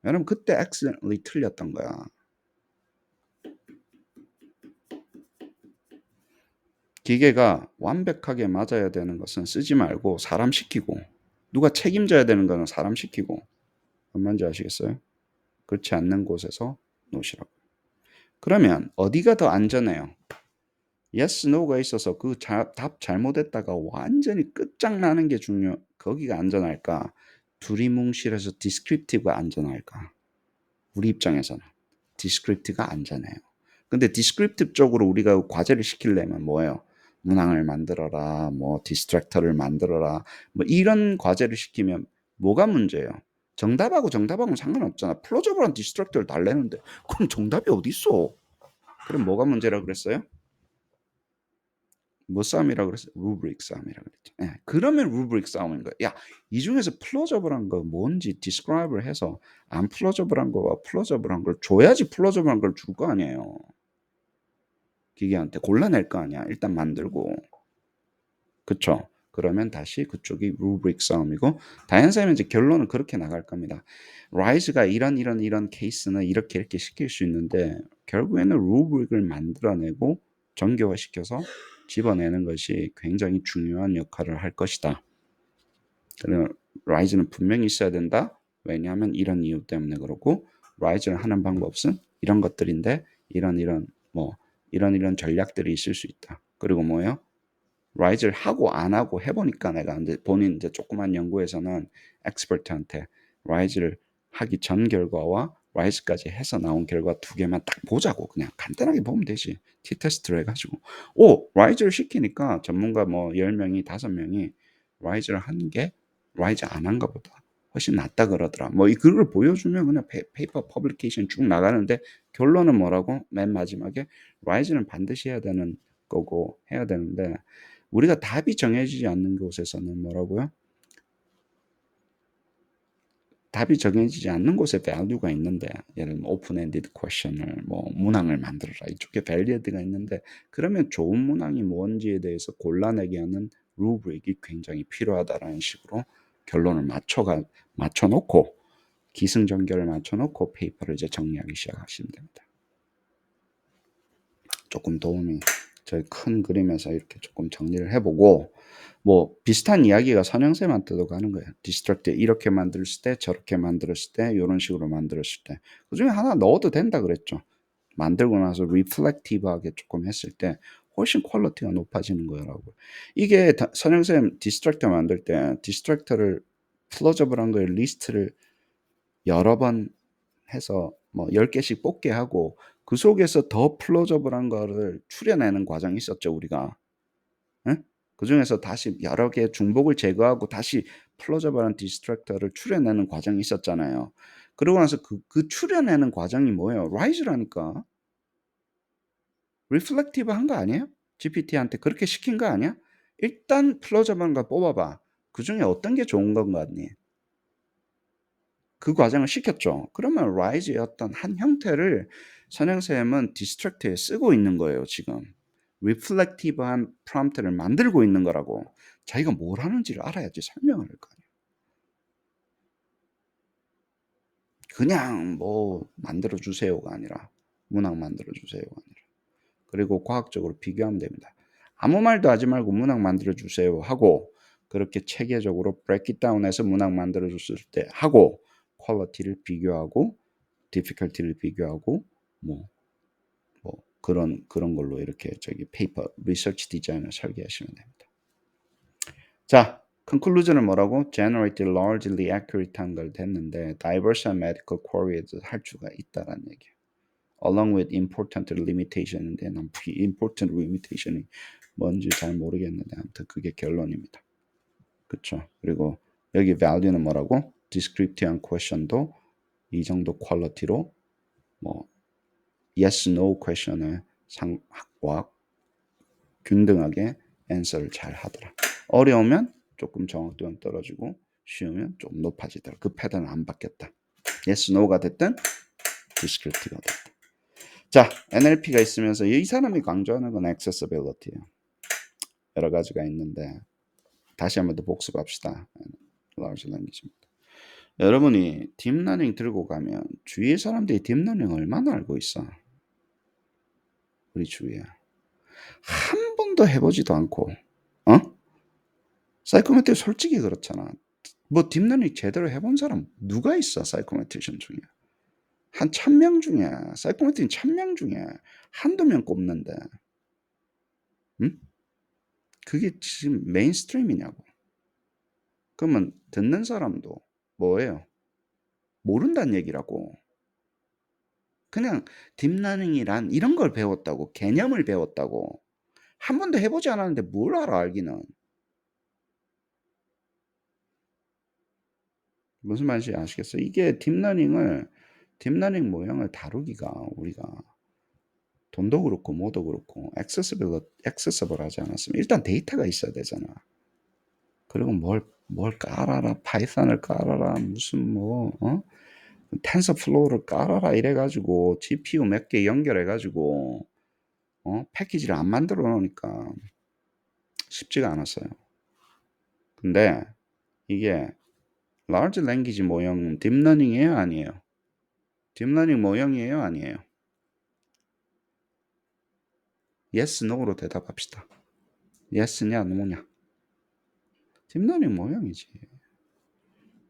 여러분 그때 accidentally 틀렸던 거야. 기계가 완벽하게 맞아야 되는 것은 쓰지 말고 사람 시키고 누가 책임져야 되는 거는 사람 시키고 뭔 말인지 아시겠어요? 그렇지 않는 곳에서 놓으시라고. 그러면 어디가 더 안전해요? yes, no가 있어서 그 답 잘못했다가 완전히 끝장나는 게 거기가 안전할까? 두리뭉실해서 descriptive가 안전할까? 우리 입장에서는 descriptive가 안전해요. 근데 descriptive 쪽으로 우리가 과제를 시키려면 뭐예요? 문항을 만들어라, 뭐 디스트랙터를 만들어라, 뭐 이런 과제를 시키면 뭐가 문제예요? 정답하고는 상관없잖아. 플로저블한 디스트랙터를 달래는데 그럼 정답이 어디 있어? 그럼 뭐가 문제라고 그랬어요? 뭐 싸움이라고 그랬어요? 루브릭 싸움이라고 그랬죠. 예, 그러면 루브릭 싸움인 거예요. 야, 이 중에서 플로저블한 거 뭔지 디스크라이브를 해서 안 플로저블한 거와 플로저블한 걸 줘야지 플로저블한 걸 줄 거 아니에요. 기계한테 골라낼 거 아니야. 일단 만들고. 그쵸? 그러면 다시 그쪽이 루브릭 싸움이고 다현쌤은 이제 결론은 그렇게 나갈 겁니다. 라이즈가 이런 케이스는 이렇게 시킬 수 있는데 결국에는 루브릭을 만들어내고 정교화시켜서 집어내는 것이 굉장히 중요한 역할을 할 것이다. 그리고 라이즈는 분명히 있어야 된다. 왜냐하면 이런 이유 때문에 그렇고 라이즈를 하는 방법은 이런 것들인데 이런 전략들이 있을 수 있다. 그리고 뭐예요? 라이즈를 하고 안 하고 해보니까 내가 이제 본인 이제 조그만 연구에서는 엑스퍼트한테 라이즈를 하기 전 결과와 라이즈까지 해서 나온 결과 두 개만 딱 보자고 그냥 간단하게 보면 되지. T-테스트를 해가지고 라이즈를 시키니까 전문가 뭐 10명이 5명이 라이즈를 한 게 라이즈 안 한 것보다 훨씬 낫다 그러더라. 뭐 그걸 보여주면 그냥 페이퍼 퍼블리케이션 쭉 나가는데 결론은 뭐라고? 맨 마지막에 라이즈는 반드시 해야 되는 거고 해야 되는데 우리가 답이 정해지지 않는 곳에서는 뭐라고요? 답이 정해지지 않는 곳에 value가 있는데 예를 들면 open-ended question을 뭐 문항을 만들어라 이쪽에 valida가 있는데 그러면 좋은 문항이 뭔지에 대해서 골라내게 하는 루브릭이 굉장히 필요하다라는 식으로 결론을 맞춰놓고 기승전결을 맞춰놓고 페이퍼를 이제 정리하기 시작하시면 됩니다. 조금 도움이 저희 큰 그림에서 이렇게 조금 정리를 해보고 뭐 비슷한 이야기가 선영쌤한테도 가는 거예요. 디스트랙트 이렇게 만들었을 때 저렇게 만들었을 때 이런 식으로 만들었을 때 그중에 하나 넣어도 된다 그랬죠. 만들고 나서 리플렉티브하게 조금 했을 때 훨씬 퀄리티가 높아지는 거라고. 이게 선영쌤 디스트랙터 만들 때 디스트랙터를 플러저블한 거에 리스트를 여러 번 해서 뭐 10개씩 뽑게 하고 그 속에서 더 플로저블한 거를 추려내는 과정이 있었죠, 우리가. 예? 그중에서 다시 여러 개의 중복을 제거하고 다시 플로저블한 디스트랙터를 추려내는 과정이 있었잖아요. 그러고 나서 그 추려내는 과정이 뭐예요? 라이즈라니까. 리플렉티브 한 거 아니에요? GPT한테 그렇게 시킨 거 아니야? 일단 플로저블한 거 뽑아봐. 그중에 어떤 게 좋은 건 같니? 그 과정을 시켰죠. 그러면 라이즈의 어떤 한 형태를 선영쌤은 디스트랙트에 쓰고 있는 거예요, 지금. 리플렉티브한 프롬프트를 만들고 있는 거라고. 자기가 뭘 하는지를 알아야지 설명을 할 거 아니에요. 그냥 뭐 만들어 주세요가 아니라 문항 만들어 주세요가 아니라 그리고 과학적으로 비교하면 됩니다. 아무 말도 하지 말고 문항 만들어 주세요 하고 그렇게 체계적으로 break it down해서 문항 만들어 줬을 때 하고 퀄리티를 비교하고 difficulty를 비교하고 뭐 그런 걸로 이렇게 저기 페이퍼 리서치 디자인을 설계하시면 됩니다. 자, conclusion은 뭐라고? generate largely accurate한 걸 됐는데 diverse and medical queries 할 수가 있다라는 얘기예요. along with important limitation인데 난 important limitation이 뭔지 잘 모르겠는데 아무튼 그게 결론입니다. 그렇죠? 그리고 여기 value는 뭐라고? descriptive한 question도 이 정도 퀄리티로 뭐 yes, no question에 상과 균등하게 answer를 잘 하더라. 어려우면 조금 정확도는 떨어지고 쉬우면 좀 높아지더라. 그 패턴은 안 바뀌었다. yes, no가 됐든 descriptive가 됐든. 자, NLP가 있으면서 이 사람이 강조하는 건 accessibility예요. 여러 가지가 있는데 다시 한번 더 복습합시다. large language입니다. 여러분이 딥러닝 들고 가면 주위의 사람들이 딥러닝 얼마나 알고 있어? 우리 주위에 한 번도 해보지도 않고 사이코메트리 솔직히 그렇잖아. 뭐 딥러닝 제대로 해본 사람 누가 있어? 사이코메트리션 중에 한 1000명 중에 사이코메트리 1000명 중에 한두 명 꼽는데 응? 그게 지금 메인스트림이냐고. 그러면 듣는 사람도 뭐예요? 모른다는 얘기라고. 그냥 딥러닝이란 이런 걸 배웠다고. 개념을 배웠다고. 한 번도 해보지 않았는데 뭘 알아 알기는. 무슨 말인지 아시겠어요? 이게 딥러닝 모형을 다루기가 우리가 돈도 그렇고 뭐도 그렇고 액세서블하지 않았으면 일단 데이터가 있어야 되잖아. 그리고 뭘 깔아라 파이썬을 깔아라 무슨 텐서플로우를 깔아라 이래가지고 GPU 몇 개 연결해가지고 패키지를 안 만들어 놓으니까 쉽지가 않았어요. 근데 이게 large language 모형 딥러닝이에요 아니에요? 딥러닝 모형이에요 아니에요? yes, no로 대답합시다. yes냐 no냐. 딥러닝 모형이지.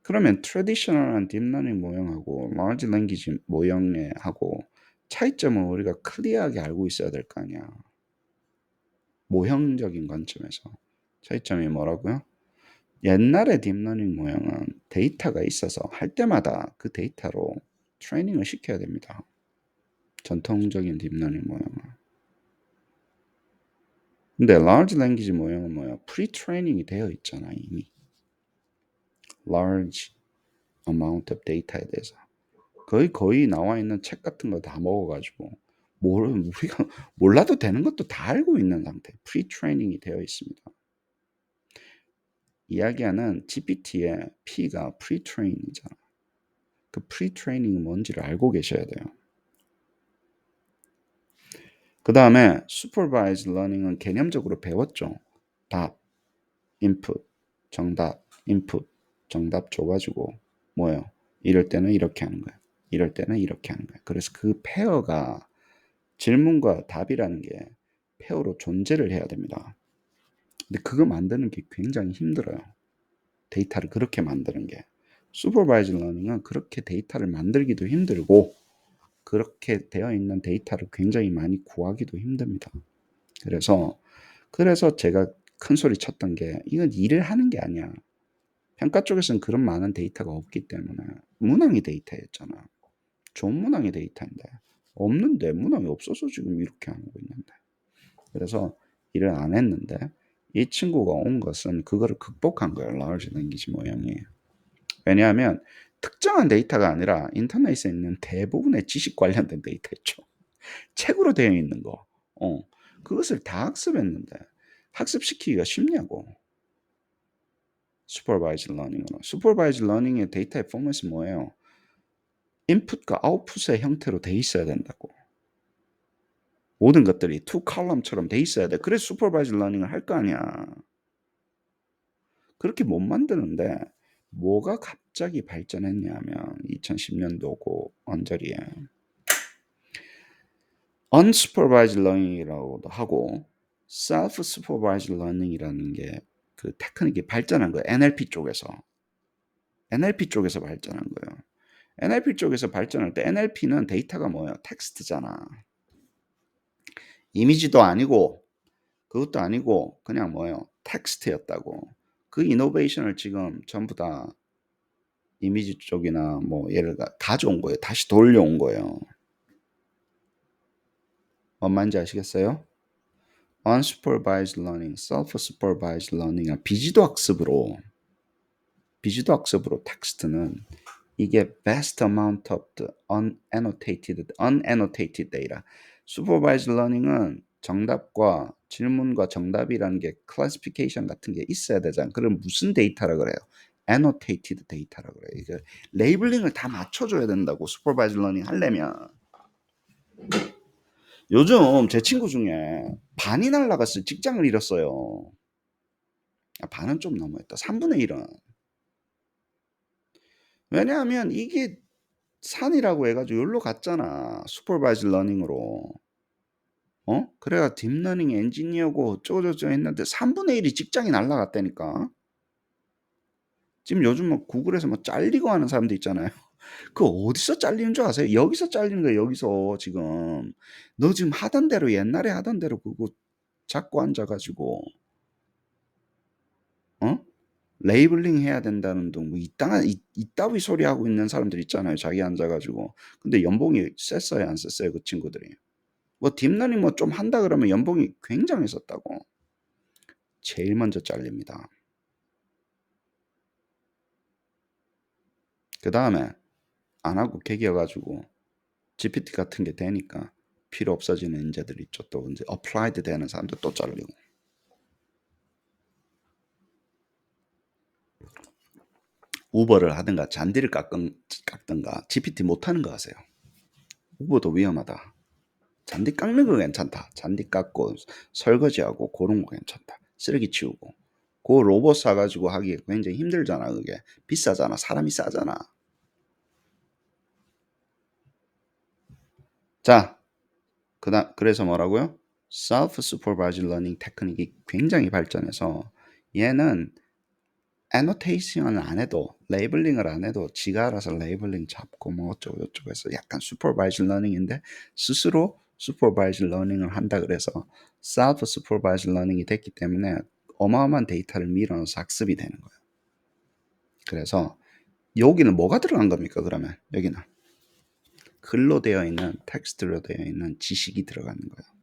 그러면 트래디셔널한 딥러닝 모형하고 large language 모형하고 차이점을 우리가 클리어하게 알고 있어야 될 거 아니야. 모형적인 관점에서 차이점이 뭐라고요? 옛날의 딥러닝 모형은 데이터가 있어서 할 때마다 그 데이터로 트레이닝을 시켜야 됩니다. 전통적인 딥러닝 모형은. 근데 large language 모형은 뭐야? 프리-트레이닝이 되어 있잖아 이미. large amount of data에 대해서. 거의 나와 있는 책 같은 거 다 먹어가지고 우리가 몰라도 되는 것도 다 알고 있는 상태. 프리-트레이닝이 되어 있습니다. 이야기하는 GPT의 P가 프리-트레이닝이잖아. 그 프리-트레이닝이 뭔지를 알고 계셔야 돼요. 그 다음에 supervised learning은 개념적으로 배웠죠. 답, input, 정답, input, 정답 줘가지고 뭐예요? 이럴 때는 이렇게 하는 거야. 이럴 때는 이렇게 하는 거야. 그래서 그 페어가 질문과 답이라는 게 페어로 존재를 해야 됩니다. 근데 그거 만드는 게 굉장히 힘들어요. 데이터를 그렇게 만드는 게. supervised learning은 그렇게 데이터를 만들기도 힘들고 그렇게 되어 있는 데이터를 굉장히 많이 구하기도 힘듭니다. 그래서 제가 큰 소리 쳤던 게 이건 일을 하는 게 아니야. 평가 쪽에서는 그런 많은 데이터가 없기 때문에 문항이 데이터였잖아. 좋은 문항의 데이터인데 없는데 문항이 없어서 지금 이렇게 하고 있는데 그래서 일을 안 했는데 이 친구가 온 것은 그거를 극복한 거예요. large language 모형이. 왜냐하면 특정한 데이터가 아니라 인터넷에 있는 대부분의 지식 관련된 데이터 있죠. 책으로 되어 있는 거. 그것을 다 학습했는데 학습시키기가 쉽냐고. supervised learning으로. supervised learning의 데이터의 포맷이 뭐예요? 인풋과 아웃풋의 형태로 돼 있어야 된다고. 모든 것들이 투 컬럼처럼 돼 있어야 돼. 그래서 supervised learning을 할 거 아니야. 그렇게 못 만드는데 뭐가 갑자기 발전했냐면 2010년도고 언저리에 unsupervised learning이라고도 하고 self-supervised learning이라는 게 그 테크닉이 발전한 거예요. NLP 쪽에서. NLP 쪽에서 발전한 거예요. NLP 쪽에서 발전할 때 NLP는 데이터가 뭐예요? 텍스트잖아. 이미지도 아니고 그것도 아니고 그냥 뭐예요? 텍스트였다고. 그 이노베이션을 지금 전부 다 이미지 쪽이나 뭐 얘를 가져온 거예요. 다시 돌려온 거예요. 뭔 말인지 아시겠어요? unsupervised learning, self-supervised learning이나 비지도 학습으로 텍스트는 이게 vast amount of the unannotated data. supervised learning은 정답과 질문과 정답이라는 게 classification 같은 게 있어야 되잖아. 그럼 무슨 데이터라 그래요? annotated 데이터라 그래요. 이게 레이블링을 다 맞춰줘야 된다고 supervised learning 하려면. 요즘 제 친구 중에 반이 날라갔어요. 직장을 잃었어요. 반은 좀 너무했다. 3분의 1은. 왜냐하면 이게 산이라고 해가지고 여기로 갔잖아. 슈퍼바이즈 러닝으로. 그래가 딥러닝 엔지니어고 어쩌고저쩌고 했는데 3분의 1이 직장이 날라갔다니까. 지금 요즘 뭐 구글에서 뭐 잘리고 하는 사람도 있잖아요. 그 어디서 잘리는 줄 아세요? 여기서 잘리는 거예요. 여기서 지금. 너 지금 하던 대로 옛날에 하던 대로 그거 잡고 앉아가지고 레이블링 해야 된다는 둥, 이따위 소리 하고 있는 사람들 있잖아요. 자기 앉아가지고. 근데 연봉이 셌어요, 안 셌어요, 그 친구들이. 뭐 딥러닝 뭐 좀 한다 그러면 연봉이 굉장히 썼다고. 제일 먼저 잘립니다. 그 다음에 안 하고 개기여가지고 GPT 같은 게 되니까 필요 없어지는 인재들 있죠. 또 이제 어플라이드 되는 사람들 또 잘리고. 우버를 하든가 잔디를 깎든가 GPT 못하는 거 하세요. 우버도 위험하다. 잔디 깎는 거 괜찮다. 잔디 깎고 설거지하고 그런 거 괜찮다. 쓰레기 치우고. 그 로봇 사가지고 하기 굉장히 힘들잖아. 그게 비싸잖아. 사람이 싸잖아. 자, 그래서 뭐라고요? self-supervised learning 테크닉이 굉장히 발전해서 얘는 annotation을 안 해도 레이블링을 안 해도 지가 알아서 레이블링 잡고 뭐 어쩌고 저쩌고 해서 약간 supervised learning인데 스스로 supervised learning을 한다 그래서 self-supervised learning이 됐기 때문에 어마어마한 데이터를 밀어넣어서 학습이 되는 거예요. 그래서 여기는 뭐가 들어간 겁니까? 그러면 여기는 글로 되어 있는 텍스트로 되어 있는 지식이 들어가는 거예요.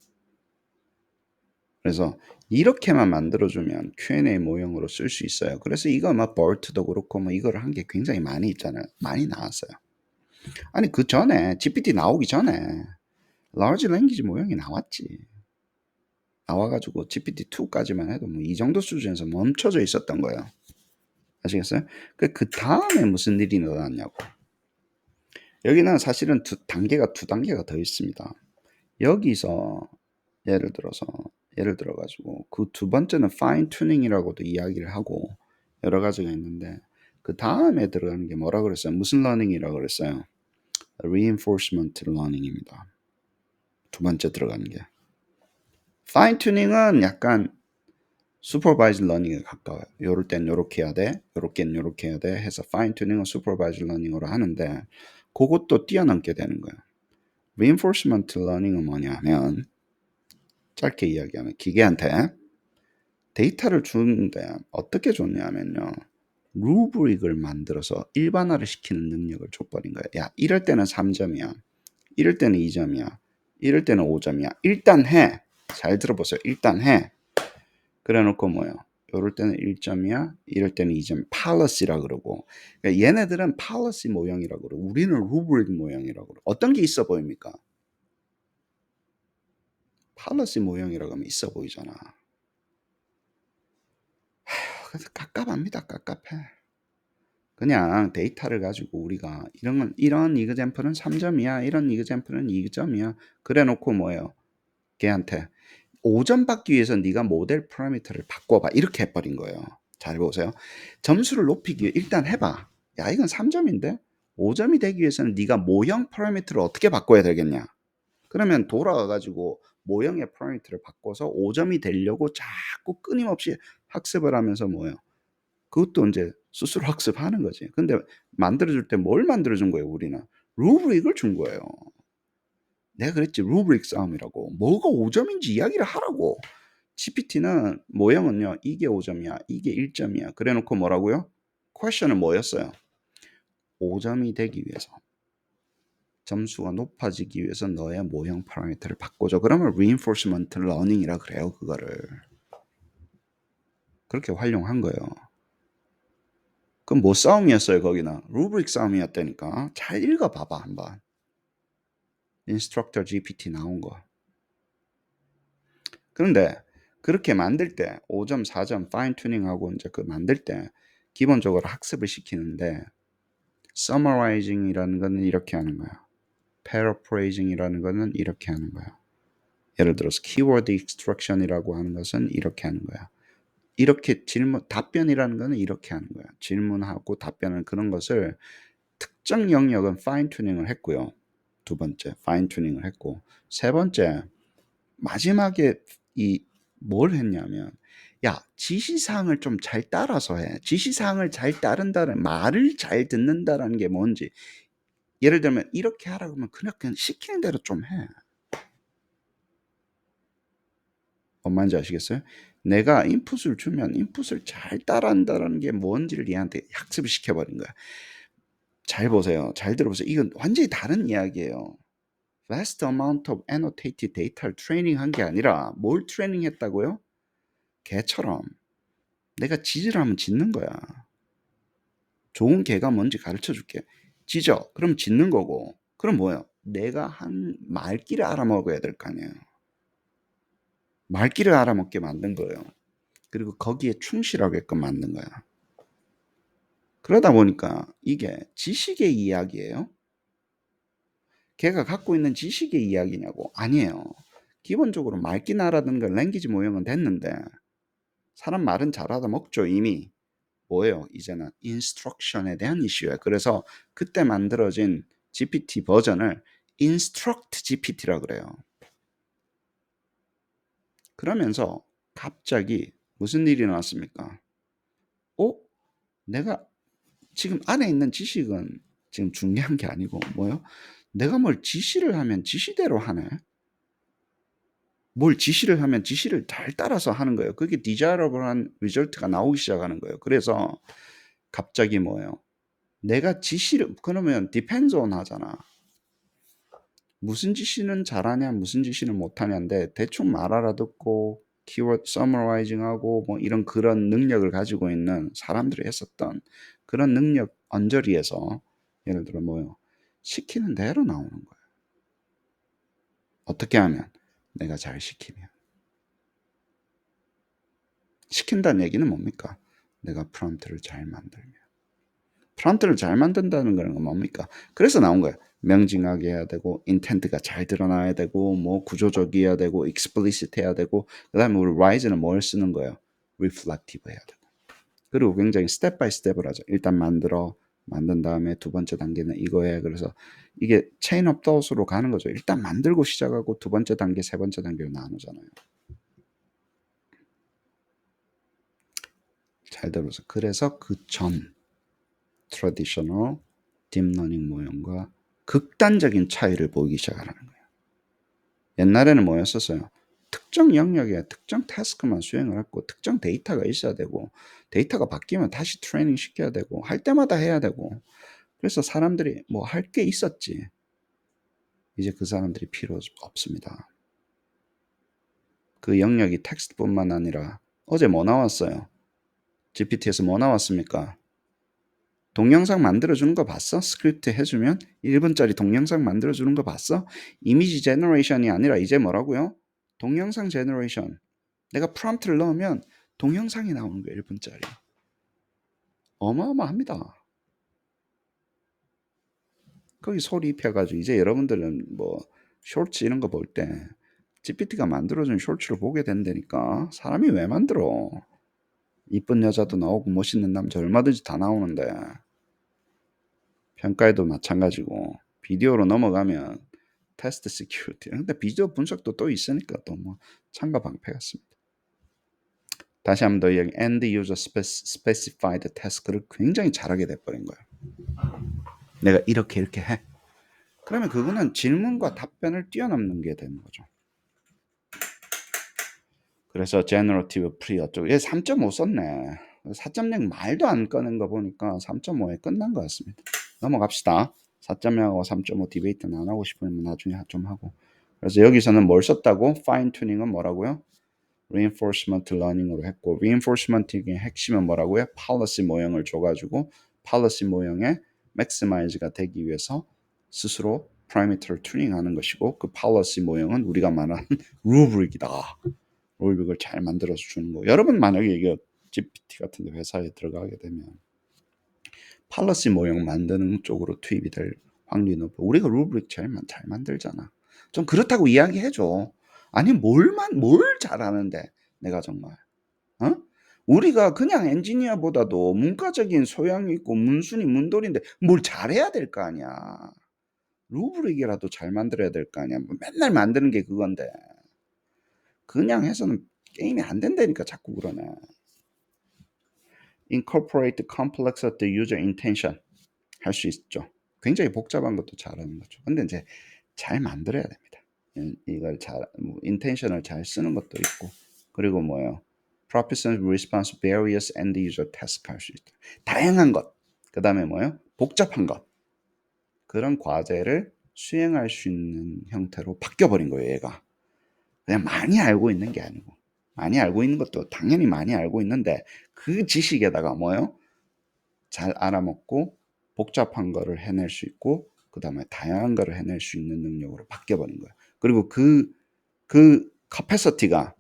그래서 이렇게만 만들어주면 Q&A 모형으로 쓸 수 있어요. 그래서 이거 막 볼트도 그렇고 뭐 이거를 한 게 굉장히 많이 있잖아요. 많이 나왔어요. 아니 그 전에 GPT 나오기 전에 large language 모형이 나왔지. 나와가지고 GPT-2까지만 해도 뭐 이 정도 수준에서 멈춰져 있었던 거예요. 아시겠어요? 그 다음에 무슨 일이 일어났냐고. 여기는 사실은 두 단계가 더 있습니다. 여기서 예를 들어가지고 그 두 번째는 fine tuning이라고도 이야기를 하고 여러 가지가 있는데 그 다음에 들어가는 게 뭐라 그랬어요? 무슨 learning이라고 그랬어요? reinforcement learning입니다. 두 번째 들어가는 게 fine tuning은 약간 supervised learning에 가까워요. 요럴 땐 요렇게 해야 돼, 요렇게는 요렇게 해야 돼 해서 fine tuning은 supervised learning으로 하는데 그것도 뛰어넘게 되는 거예요. reinforcement learning은 뭐냐면 짧게 이야기하면 기계한테 데이터를 주는데 어떻게 줬냐면요. 루브릭을 만들어서 일반화를 시키는 능력을 줘버린 거예요. 야, 이럴 때는 3점이야. 이럴 때는 2점이야. 이럴 때는 5점이야. 일단 해. 잘 들어보세요. 일단 해. 그래 놓고 뭐요? 이럴 때는 1점이야. 이럴 때는 2점. 팔러시라 그러고. 그러니까 얘네들은 팔러시 모형이라고 그러고 우리는 루브릭 모형이라고 그러고. 어떤 게 있어 보입니까? 팔러시 모형이라고 하면 있어 보이잖아. 그래서 깝깝합니다. 깝깝해. 그냥 데이터를 가지고 우리가 이런 이그젬플은 3점이야. 이런 이그젬플은 2점이야. 그래 놓고 뭐예요? 걔한테 5점 받기 위해서 네가 모델 파라미터를 바꿔봐. 이렇게 해버린 거예요. 잘 보세요. 점수를 높이기 위해 일단 해봐. 야, 이건 3점인데 5점이 되기 위해서는 네가 모형 파라미터를 어떻게 바꿔야 되겠냐? 그러면 돌아가 가지고 모형의 parameter를 바꿔서 5점이 되려고 자꾸 끊임없이 학습을 하면서 뭐예요? 그것도 인제 스스로 학습하는 거지. 근데 만들어 줄 때 뭘 만들어 준 거예요 우리는? 루브릭을 준 거예요. 내가 그랬지 루브릭 싸움이라고. 뭐가 5점인지 이야기를 하라고. GPT는 모형은요. 이게 5점이야. 이게 1점이야. 그래 놓고 뭐라고요? 퀘스천은 뭐였어요? 5점이 되기 위해서. 점수가 높아지기 위해서 너의 모형 파라미터를 바꿔줘. 그러면 reinforcement learning이라 그래요. 그거를. 그렇게 활용한 거예요. 그럼 뭐 싸움이었어요 거기는? 루브릭 싸움이었다니까. 잘 읽어봐봐 한번. 인스트럭터 GPT 나온 거. 그런데 그렇게 만들 때 5점, 4점 파인 튜닝하고 이제 그 만들 때 기본적으로 학습을 시키는데 summarizing이라는 거는 이렇게 하는 거야. paraphrasing이라는 거는 이렇게 하는 거야. 예를 들어서 keyword extraction이라고 하는 것은 이렇게 하는 거야. 이렇게 답변이라는 거는 이렇게 하는 거야. 질문하고 답변은 그런 것을 특정 영역은 파인 튜닝을 했고요. 두 번째 파인 튜닝을 했고 세 번째 마지막에 뭘 했냐면 야 지시사항을 좀 잘 따라서 해. 지시사항을 잘 따른다는 말을 잘 듣는다라는 게 뭔지 예를 들면 이렇게 하라고 하면 그냥 시키는 대로 좀 해. 뭔 말인지 아시겠어요? 내가 인풋을 주면 인풋을 잘 따라한다는 게 뭔지를 얘한테 학습을 시켜버린 거야. 잘 보세요. 잘 들어보세요. 이건 완전히 다른 이야기예요. vast amount of annotated data를 트레이닝한 게 아니라 뭘 트레이닝했다고요? 개처럼 내가 지지를 하면 짖는 거야. 좋은 개가 뭔지 가르쳐 줄게. 짖어. 그럼 짖는 거고. 그럼 뭐야? 내가 한 말귀를 알아먹어야 될 거 아니에요. 말귀를 알아먹게 만든 거예요. 그리고 거기에 충실하게끔 만든 거야. 그러다 보니까 이게 지식의 이야기예요? 걔가 갖고 있는 지식의 이야기냐고? 아니에요. 기본적으로 말귀나 알아듣는 건 랭귀지 모형은 됐는데 사람 말은 잘 알아먹죠 이미. 뭐예요? 이제는 인스트럭션에 대한 이슈예요. 그래서 그때 만들어진 GPT 버전을 인스트럭트 GPT라 그래요. 그러면서 갑자기 무슨 일이 나왔습니까? 내가 지금 안에 있는 지식은 지금 중요한 게 아니고 뭐요? 내가 뭘 지시를 하면 지시대로 하네. 뭘 지시를 하면 지시를 잘 따라서 하는 거예요. 그게 desirable한 result가 나오기 시작하는 거예요. 그래서 갑자기 뭐예요? 내가 지시를 그러면 depends on 하잖아. 무슨 지시는 잘하냐, 무슨 지시는 못하냐인데 대충 말 알아듣고 키워드 summarizing하고 뭐 이런 그런 능력을 가지고 있는 사람들이 했었던 그런 능력 언저리에서 예를 들어 뭐요? 시키는 대로 나오는 거예요. 어떻게 하면? 내가 잘 시키면. 시킨다는 얘기는 뭡니까? 내가 프롬프트를 잘 만들면. 프롬프트를 잘 만든다는 건 뭡니까? 그래서 나온 거예요. 명징하게 해야 되고 인텐트가 잘 드러나야 되고 뭐 구조적이어야 되고 explicit 해야 되고 그다음에 우리 rise는 뭘 쓰는 거예요? reflective 해야 되고 그리고 굉장히 스텝 바이 스텝을 하죠. 일단 만든 다음에 두 번째 단계는 이거예요. 그래서 이게 체인 업 더웃으로 가는 거죠. 일단 만들고 시작하고 두 번째 단계, 세 번째 단계로 나누잖아요. 잘 들어서 그래서 그 전 트래디셔널 딥러닝 모형과 극단적인 차이를 보이기 시작하는 거예요. 옛날에는 뭐였었어요? 특정 영역에 특정 태스크만 수행을 했고 특정 데이터가 있어야 되고 데이터가 바뀌면 다시 트레이닝 시켜야 되고 할 때마다 해야 되고 그래서 사람들이 뭐 할 게 있었지. 이제 그 사람들이 필요 없습니다. 그 영역이 텍스트뿐만 아니라 어제 뭐 나왔어요? GPT에서 뭐 나왔습니까? 동영상 만들어주는 거 봤어? 스크립트 해주면 1분짜리 동영상 만들어주는 거 봤어? 이미지 제너레이션이 아니라 이제 뭐라고요? 동영상 제너레이션. 내가 프롬프트를 넣으면 동영상이 나오는 거예요. 1분짜리. 어마어마합니다. 거기 소리 입혀가지고 이제 여러분들은 뭐 쇼츠 이런 거 볼 때 GPT가 만들어준 쇼츠를 보게 된다니까. 사람이 왜 만들어? 이쁜 여자도 나오고 멋있는 남자 얼마든지 다 나오는데 평가에도 마찬가지고 비디오로 넘어가면 테스트 시큐리티. 근데 비디오 분석도 또 있으니까 또 뭐 창과 방패 같습니다. 다시 한번 더 이야기. end user specified task를 굉장히 잘하게 돼버린 거예요. 내가 이렇게 해. 그러면 그거는 질문과 답변을 뛰어넘는 게 되는 거죠. 그래서 generative pre 어쩌고 얘 3.5 썼네. 4.0 말도 안 꺼낸 거 보니까 3.5에 끝난 것 같습니다. 넘어갑시다. 4.0하고 3.5 디베이트는 안 하고 싶으면 나중에 좀 하고. 그래서 여기서는 뭘 썼다고? fine tuning은 뭐라고요? reinforcement learning으로 했고, reinforcement의 핵심은 뭐라고요? policy 모형을 줘가지고 policy 모형에 maximize가 되기 위해서 스스로 parameter를 튜닝하는 것이고, 그 policy 모형은 우리가 말하는 rubric이다. rubric을 잘 만들어서 주는 거. 여러분 만약에 이게 GPT 같은 데 회사에 들어가게 되면 policy 모형 만드는 쪽으로 투입이 될 확률이 높고, 우리가 rubric 잘 만들잖아. 좀 그렇다고 이야기해줘. 아니 뭘 잘하는데 내가 정말 우리가 그냥 엔지니어보다도 문과적인 소양이 있고 문순이 문돌인데 뭘 잘해야 될 거 아니야. 루브릭이라도 잘 만들어야 될 거 아니야. 뭐 맨날 만드는 게 그건데 그냥 해서는 게임이 안 된다니까 자꾸 그러네. Incorporate complex at the user intention 할 수 있죠. 굉장히 복잡한 것도 잘하는 거죠. 근데 이제 잘 만들어야 됩니다. 이걸 잘 인텐션을 잘 쓰는 것도 있고, 그리고 뭐예요? Proficient response various end user task 할 수 있다. 다양한 것. 그 다음에 뭐예요? 복잡한 것. 그런 과제를 수행할 수 있는 형태로 바뀌어버린 거예요, 얘가. 그냥 많이 알고 있는 게 아니고. 많이 알고 있는 것도 당연히 많이 알고 있는데 그 지식에다가 뭐예요? 잘 알아먹고 복잡한 거를 해낼 수 있고 그 다음에 다양한 거를 해낼 수 있는 능력으로 바뀌어버린 거예요. 그리고 그 capacity가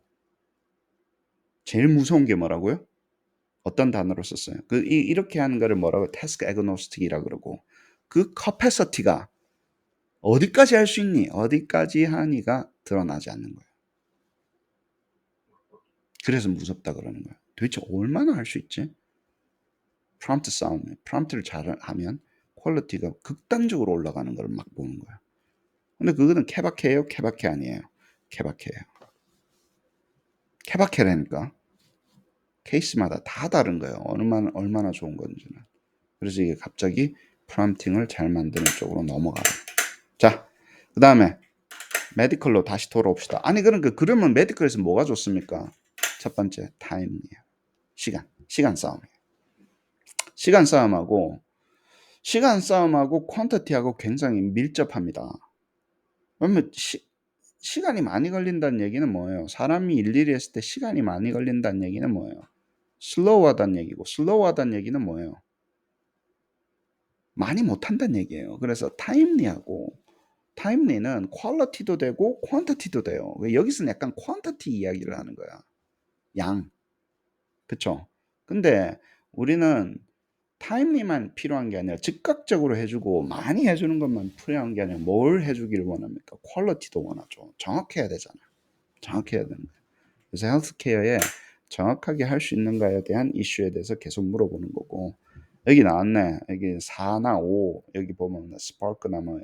제일 무서운 게 뭐라고요? 어떤 단어로 썼어요? 이렇게 하는 거를 뭐라고? task agnostic이라 그러고, 그 capacity가 어디까지 할 수 있니? 어디까지 하니가 드러나지 않는 거예요. 그래서 무섭다 그러는 거예요. 도대체 얼마나 할 수 있지? 프롬프트 싸움, 프롬프트를 잘 하면 퀄리티가 극단적으로 올라가는 걸 막 보는 거예요. 근데 그거는 케바케예요? 케바케 아니에요. 케바케예요. 케바케라니까. 케이스마다 다 다른 거예요. 얼마나 좋은 건지는. 그래서 이게 갑자기 프롬프팅을 잘 만드는 쪽으로 넘어가요. 자, 그 다음에 메디컬로 다시 돌아옵시다. 아니 그러면 메디컬에서 뭐가 좋습니까? 첫 번째 타임이에요. 시간 싸움이에요. 시간 싸움하고 퀀티티하고 굉장히 밀접합니다. 그러면 시간이 많이 걸린다는 얘기는 뭐예요? 사람이 일일이 했을 때 시간이 많이 걸린다는 얘기는 뭐예요? 슬로우하다는 얘기고, 슬로우하다는 얘기는 뭐예요? 많이 못한다는 얘기예요. 그래서 타임리는 퀄리티도 되고 퀀티티도 돼요. 왜 여기서는 약간 퀀티티 이야기를 하는 거야. 양. 그쵸? 근데 우리는 타임리만 필요한 게 아니라 즉각적으로 해주고 많이 해주는 것만 필요한 게 아니라 뭘 해주길 원합니까? 퀄리티도 원하죠. 정확해야 되잖아. 정확해야 되는 거예요. 그래서 헬스케어에 정확하게 할 수 있는가에 대한 이슈에 대해서 계속 물어보는 거고, 여기 나왔네. 여기 4나 5 여기 보면 스파크나 뭐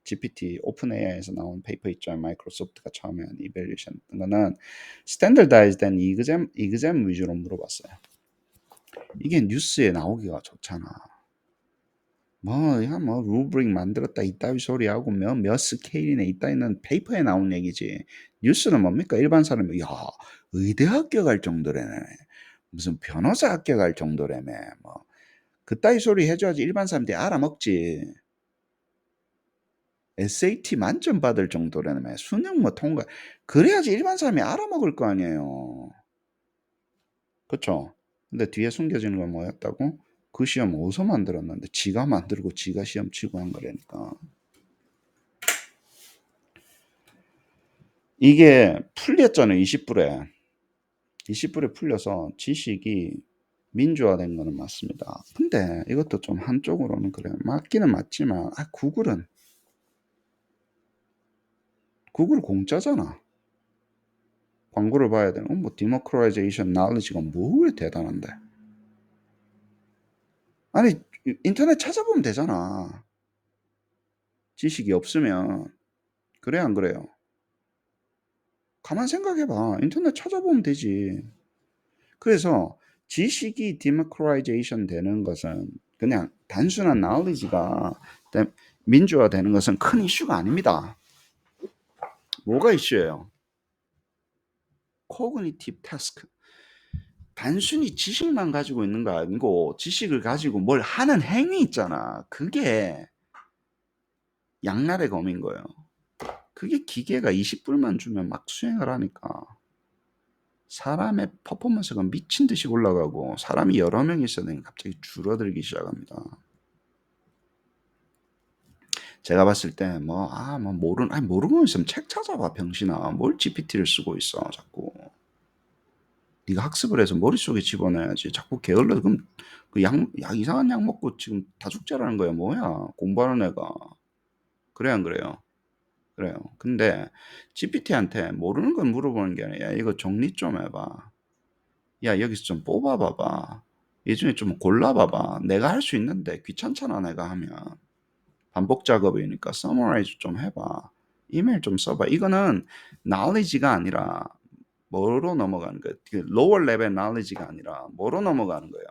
GPT 오픈 AI에서 나온 페이퍼 있죠. 마이크로소프트가 처음에 한 이밸류에이션 했던 거는 스탠더다이즈된 이그잼 위주로 물어봤어요. 이게 뉴스에 나오기가 좋잖아. 뭐 루브릭 만들었다 이따위 소리하고 몇 스케일이네 이따위는 페이퍼에 나온 얘기지. 뉴스는 뭡니까? 일반 사람이 야 의대 합격할 정도라네. 무슨 변호사 합격할 정도라며. 뭐 그따위 소리 해줘야지 일반 사람들이 알아먹지. SAT 만점 받을 정도라며. 수능 뭐 통과. 그래야지 일반 사람이 알아먹을 거 아니에요. 그쵸? 근데 뒤에 숨겨지는 건 뭐였다고? 그 시험 어디서 만들었는데 지가 만들고 지가 시험 치고 한 거라니까. 이게 풀렸잖아요. 20불에. 20불에 풀려서 지식이 민주화된 거는 맞습니다. 근데 이것도 좀 한쪽으로는 그래요. 맞기는 맞지만 구글은 공짜잖아. 광고를 봐야 되는 뭐 디모크라이제이션 나울리지가 뭐 대단한데. 아니 인터넷 찾아보면 되잖아. 지식이 없으면 그래 안 그래요? 가만 생각해 봐. 인터넷 찾아보면 되지. 그래서 지식이 democratization 되는 것은 그냥 단순한 knowledge가 민주화되는 것은 큰 이슈가 아닙니다. 뭐가 이슈예요? cognitive task. 단순히 지식만 가지고 있는 거 아니고 지식을 가지고 뭘 하는 행위 있잖아. 그게 양날의 검인 거예요. 그게 기계가 20불만 주면 막 수행을 하니까 사람의 퍼포먼스가 미친 듯이 올라가고 사람이 여러 명 있어야 되니 갑자기 줄어들기 시작합니다. 제가 봤을 때 모르고 있으면 책 찾아봐 병신아. 뭘 GPT를 쓰고 있어 자꾸. 네가 학습을 해서 머릿속에 집어넣어야지. 자꾸 게을러 그럼 이상한 약 먹고 지금 다죽자라는 거야. 뭐야 공부하는 애가. 그래 안 그래요? 그래요. 근데 GPT한테 모르는 건 물어보는 게 아니라 야, 이거 정리 좀 해봐. 야 여기서 좀 뽑아봐봐. 이 중에 좀 골라봐봐. 내가 할 수 있는데 귀찮잖아 내가 하면. 반복 작업이니까 서머라이즈 좀 해봐. 이메일 좀 써봐. 이거는 knowledge가 아니라 뭐로 넘어가는 거예요? 그 lower level knowledge가 아니라 뭐로 넘어가는 거예요?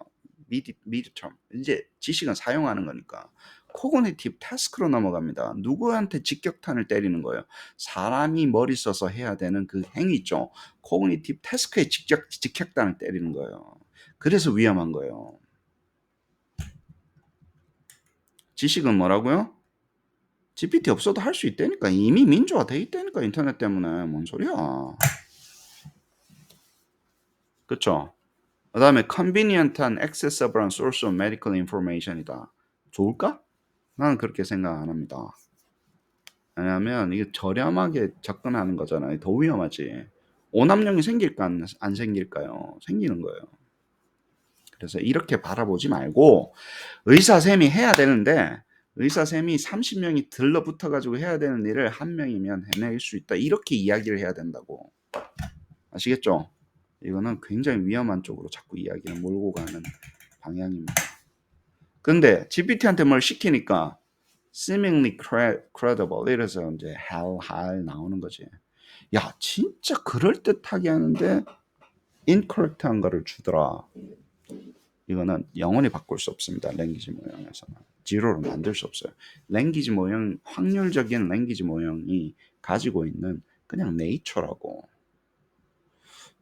mid term. 이제 지식은 사용하는 거니까. cognitive task로 넘어갑니다. 누구한테 직격탄을 때리는 거예요? 사람이 머리 써서 해야 되는 그 행위 있죠. cognitive task에 직격탄을 때리는 거예요. 그래서 위험한 거예요. 지식은 뭐라고요? GPT 없어도 할 수 있다니까. 이미 민주화돼 있다니까. 인터넷 때문에. 뭔 소리야. 그쵸? 그 다음에 convenient한 accessible한 source of medical information이다. 좋을까? 나는 그렇게 생각 안 합니다. 왜냐하면 이게 저렴하게 접근하는 거잖아요. 더 위험하지. 오남용이 생길까 안 생길까요? 생기는 거예요. 그래서 이렇게 바라보지 말고 의사쌤이 해야 되는데 의사쌤이 30명이 들러붙어 가지고 해야 되는 일을 한 명이면 해낼 수 있다. 이렇게 이야기를 해야 된다고. 아시겠죠? 이거는 굉장히 위험한 쪽으로 자꾸 이야기를 몰고 가는 방향입니다. 근데 GPT한테 뭘 시키니까 seemingly credible 이래서 이제 hell 나오는 거지. 야 진짜 그럴듯하게 하는데 incorrect한 거를 주더라. 이거는 영원히 바꿀 수 없습니다. 랭귀지 모형에서는. 제로로 만들 수 없어요. 랭귀지 모형, 확률적인 랭귀지 모형이 가지고 있는 그냥 네이처라고.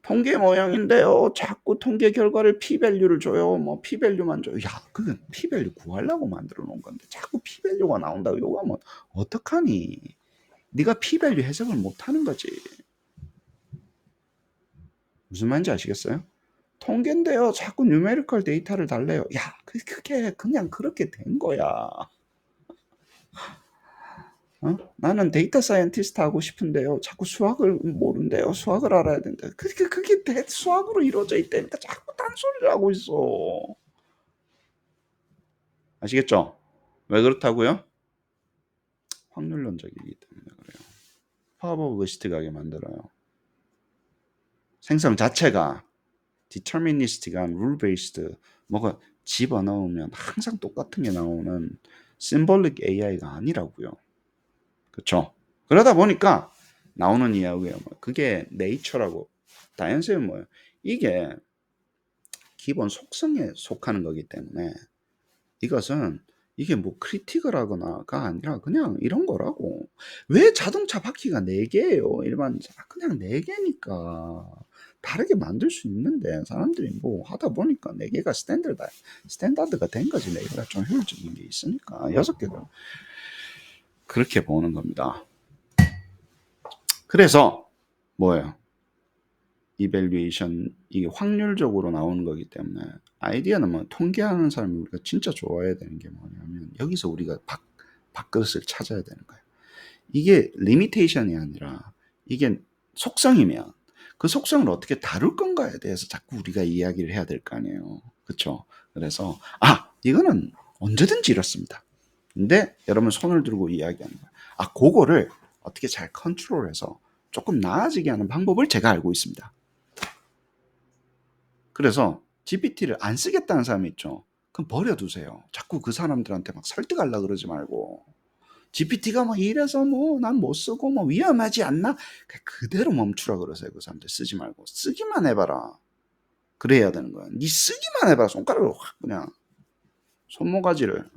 통계 모형인데요. 자꾸 통계 결과를 p-value를 줘요. 뭐 p-value만 줘요. 야, 그건 p-value 구하려고 만들어 놓은 건데 자꾸 p-value가 나온다고 요거하면 어떡하니? 네가 p-value 해석을 못 하는 거지. 무슨 말인지 아시겠어요? 통계인데요. 자꾸 뉴메리컬 데이터를 달래요. 야, 그게 그냥 그렇게 된 거야. 어? 나는 데이터 사이언티스트 하고 싶은데요. 자꾸 수학을 모른대요. 수학을 알아야 된다. 그게 수학으로 이루어져 있다니까 자꾸 딴소리를 하고 있어. 아시겠죠? 왜 그렇다고요? 확률론적이기 때문에 그래요. 프로바빌리스틱하게 만들어요. 생성 자체가 deterministic한 rule based 뭐가 집어넣으면 항상 똑같은 게 나오는 symbolic AI가 아니라고요. 그렇죠? 그러다 보니까 나오는 이야기예요. 그게 nature라고. 자연스러운 뭐예요? 이게 기본 속성에 속하는 거기 때문에 이것은 이게 뭐 크리티컬하거나가 아니라 그냥 이런 거라고. 왜 자동차 바퀴가 4개예요? 일반 그냥 4개니까 다르게 만들 수 있는데 사람들이 뭐 하다 보니까 4개가 스탠다드가 된 거지. 4개가 좀 효율적인 게 있으니까 6개가 그렇게 보는 겁니다. 그래서 뭐예요? 이밸류에이션 이게 확률적으로 나오는 거기 때문에 아이디어는 뭐 통계하는 사람이 우리가 진짜 좋아해야 되는 게 뭐냐면 여기서 우리가 밥그릇을 찾아야 되는 거예요. 이게 리미테이션이 아니라 이게 속성이면 그 속성을 어떻게 다룰 건가에 대해서 자꾸 우리가 이야기를 해야 될 거 아니에요. 그렇죠? 그래서 이거는 언제든지 이렇습니다. 근데 여러분 손을 들고 이야기하는 거예요. 그거를 어떻게 잘 컨트롤해서 조금 나아지게 하는 방법을 제가 알고 있습니다. 그래서 GPT를 안 쓰겠다는 사람이 있죠. 그럼 버려두세요. 자꾸 그 사람들한테 막 설득하려고 그러지 말고. GPT가 뭐 이래서 뭐 난 못 쓰고 뭐 위험하지 않나? 그대로 멈추라 그러세요. 그 사람들 쓰지 말고 쓰기만 해봐라. 그래야 되는 거야. 니 쓰기만 해봐라. 손가락으로 확 그냥 손모가지를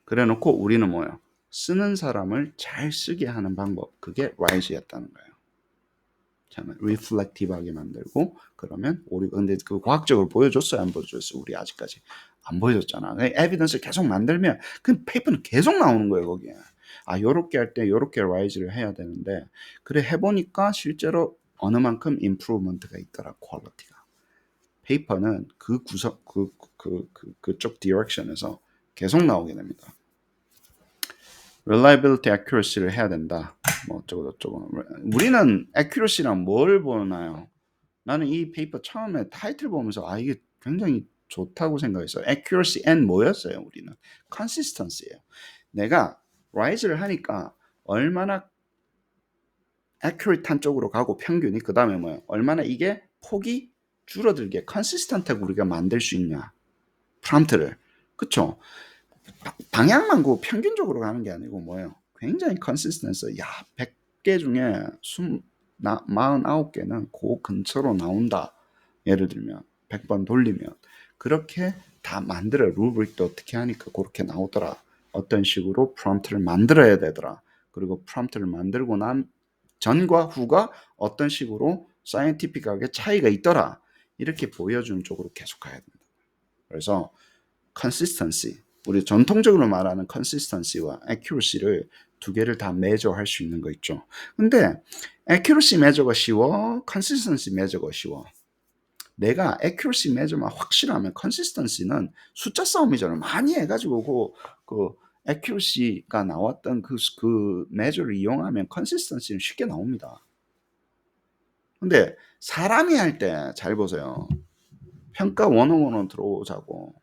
그래놓고 우리는 뭐예요? 쓰는 사람을 잘 쓰게 하는 방법. 그게 RISE였다는 거예요. 참 리플렉티브하게 만들고 그러면 우리 근데 그 과학적으로 보여줬어요, 안 보여줬어요? 우리 아직까지 안 보여줬잖아. 에비던스를 계속 만들면 그 페이퍼는 계속 나오는 거예요, 거기에. 아, 요렇게 할 때 요렇게 라이즈를 해야 되는데 그래 해보니까 실제로 어느 만큼 임프루먼트가 있더라, 퀄리티가. 페이퍼는 그 구석 그쪽 디렉션에서 계속 나오게 됩니다. reliability, accuracy를 해야 된다. 뭐 어쩌고 저쩌고. 우리는 accuracy랑 뭘 보나요? 나는 이 페이퍼 처음에 타이틀 보면서 아 이게 굉장히 좋다고 생각했어요. accuracy and 뭐였어요? 우리는 consistency예요. 내가 rise를 하니까 얼마나 accurate한 쪽으로 가고 평균이 그 다음에 뭐예요? 얼마나 이게 폭이 줄어들게 consistent하게 우리가 만들 수 있냐? 프롬프트를. 그쵸? 방향만 그 평균적으로 가는 게 아니고 뭐예요? 굉장히 컨시스턴스. 야, 100개 중에 49개는 그 근처로 나온다. 예를 들면 100번 돌리면 그렇게 다 만들어. 루브릭도 어떻게 하니까 그렇게 나오더라. 어떤 식으로 프롬프트를 만들어야 되더라. 그리고 프롬프트를 만들고 난 전과 후가 어떤 식으로 사이언티픽하게 차이가 있더라. 이렇게 보여주는 쪽으로 계속 가야 된다. 그래서 consistency, 우리 전통적으로 말하는 consistency와 accuracy를 두 개를 다 measure할 수 있는 거 있죠. 근데 accuracy measure가 쉬워, consistency measure가 쉬워. 내가 accuracy measure만 확실하면 consistency는 숫자 싸움이잖아. 많이 해가지고 그 accuracy가 나왔던 그 measure를 이용하면 consistency는 쉽게 나옵니다. 근데 사람이 할 때 잘 보세요. 평가 101로 들어오자고.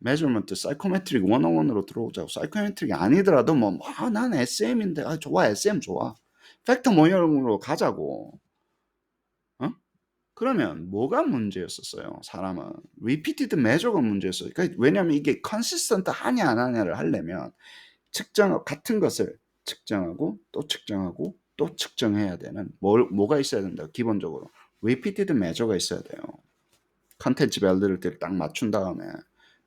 measurement, psychometric 101으로 들어오자고. psychometric이 아니더라도 난 SM인데 좋아, SM 좋아. 팩터 모형으로 가자고. 그러면 뭐가 문제였었어요? 사람은 repeated measure가 문제였어요. 그러니까 왜냐하면 이게 consistent 하냐 안 하냐를 하려면 같은 것을 측정하고 또 측정하고 또 측정해야 되는 뭐가 있어야 된다. 기본적으로 repeated measure가 있어야 돼요. 컨텐츠 밸류를 딱 맞춘 다음에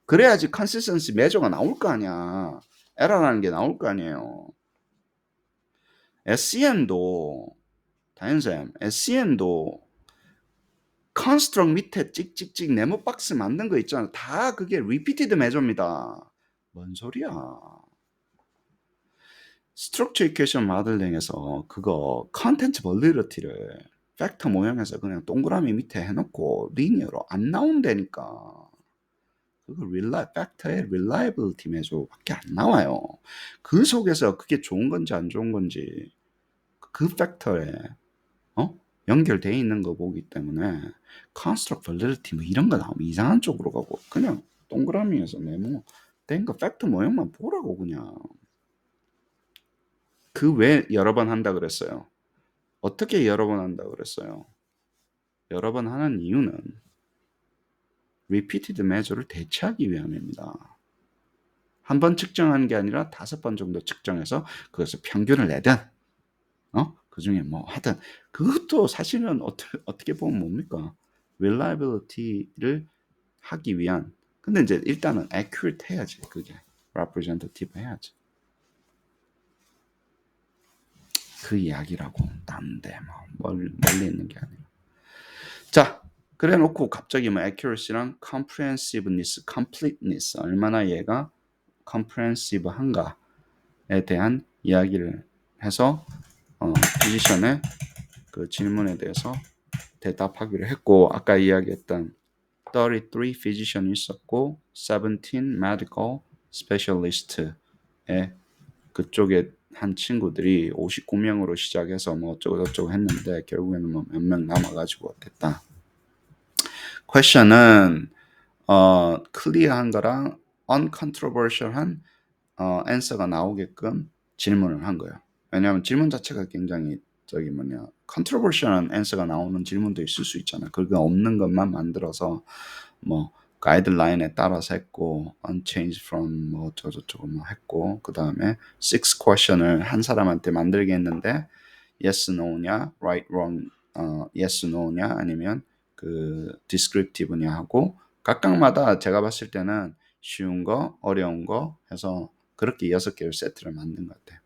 그래야지 컨시스턴시 메저가 나올 거 아니야. 에러라는 게 나올 거 아니에요. SEM도 다현쌤, SEM도 컨스트럭 밑에 찍찍찍 네모 박스 만든 거 있잖아. 다 그게 리피티드 메저입니다. 뭔 소리야? 스트럭처 이퀘이션 모델링에서 그거 컨텐츠 벌리러티를 팩터 모양에서 그냥 동그라미 밑에 해놓고 리니어로 안 나온다니까. 그거 팩터의 reliability measure밖에 안 나와요. 그 속에서 그게 좋은 건지 안 좋은 건지 그 팩터에 연결되어 있는 거 보기 때문에 construct validity 뭐 이런 거 나오면 이상한 쪽으로 가고 그냥 동그라미에서 네모 된 거 팩터 모양만 보라고 그냥. 그 왜 여러 번 한다 그랬어요? 어떻게 여러 번 한다 그랬어요? 여러 번 하는 이유는 repeated measure를 대체하기 위함입니다. 한 번 측정하는 게 아니라 5번 정도 측정해서 그것을 평균을 내든 그 중에 뭐 하든 그것도 사실은 어떻게 보면 뭡니까? reliability를 하기 위한. 근데 이제 일단은 accurate 해야지. 그게 representative 해야지. 그 이야기라고. 딴데 멀리 있는 게 아니라. 자, 그래 놓고 갑자기 accuracy랑 comprehensiveness, completeness 얼마나 얘가 comprehensive한가에 대한 이야기를 해서 피지션의 그 질문에 대해서 대답하기로 했고, 아까 이야기했던 33 physician이 있었고 17 medical specialist의 그쪽에 한 친구들이 59명으로 시작해서 뭐 어쩌고 했는데 결국에는 뭐 몇 명 남아가지고 됐다. 퀘션은 클리어한 거랑 uncontroversial한 answer가 나오게끔 질문을 한 거예요. 왜냐하면 질문 자체가 굉장히 controversial한 answer가 나오는 질문도 있을 수 있잖아요. 그게 없는 것만 만들어서 뭐 가이드라인에 따라서 했고 unchanged from 뭐 어쩌고저쩌고 뭐 했고 그 다음에 6 question을 한 사람한테 만들게 했는데 yes, no냐, right, wrong, yes, no냐 아니면 그 descriptive냐 하고 각각마다 제가 봤을 때는 쉬운 거, 어려운 거 해서 그렇게 6개의 세트를 만든 것 같아요.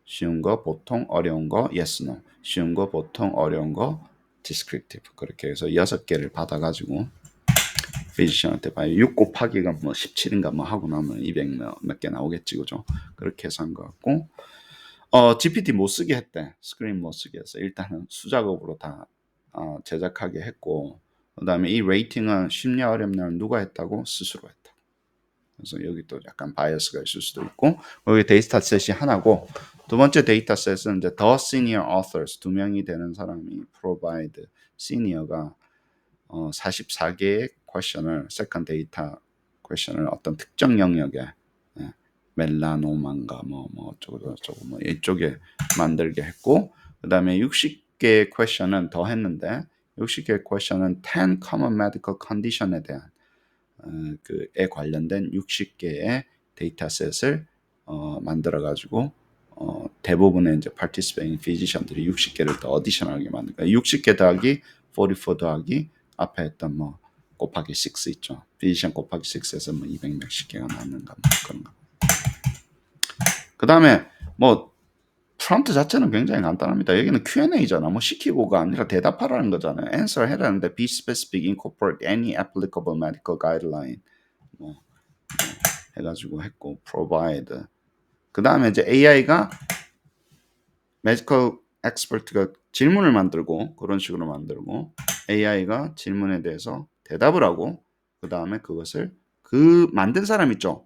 쉬운 거, 보통, 어려운 거, yes, no. 쉬운 거, 보통, 어려운 거, descriptive. 그렇게 해서 6개를 받아가지고 피지션한테 봐요. 6 곱하기가 뭐 17인가 뭐 하고 나면 200 몇 개 나오겠지, 그죠? 그렇게 해서 한 것 같고, GPT 못 쓰게 했대. 스크린 못 쓰게 해서 일단은 수작업으로 다 제작하게 했고, 그 다음에 이 레이팅은 쉽냐 어렵냐를 누가 했다고? 스스로 했다. 그래서 여기 또 약간 바이어스가 있을 수도 있고, 여기 데이터셋이 하나고, 두 번째 데이터셋은 이제 the senior authors 2명이 되는 사람이 provide senior가 44개의 퀘션을 세컨 데이터 퀘션을 어떤 특정 영역에 멜라노마인가 뭐 어쩌고 뭐 이쪽에 만들게 했고 그다음에 60개의 퀘션은 더 했는데 60개의 퀘션은 10 common medical condition에 대한 그에 관련된 60개의 데이터셋을 만들어 가지고 대부분의 이제 participating physician들이 60개를 더 어디셔널하게 만든 거예요. 60개 더하기 44 더하기 앞에 했던 뭐 곱하기 6 있죠. physician 곱하기 6에서 뭐 200 몇십 개가 나는가 뭐 그런 거. 그 다음에 뭐 프롬프트 자체는 굉장히 간단합니다. 여기는 Q&A잖아. 뭐 시키고가 아니라 대답하라는 거잖아요. answer 해라는데 be specific, incorporate any applicable medical guideline 뭐 해가지고 했고 provide. 그 다음에 이제 AI가 medical expert가 질문을 만들고 그런 식으로 만들고 AI가 질문에 대해서 대답을 하고 그 다음에 그것을 그 만든 사람 있죠.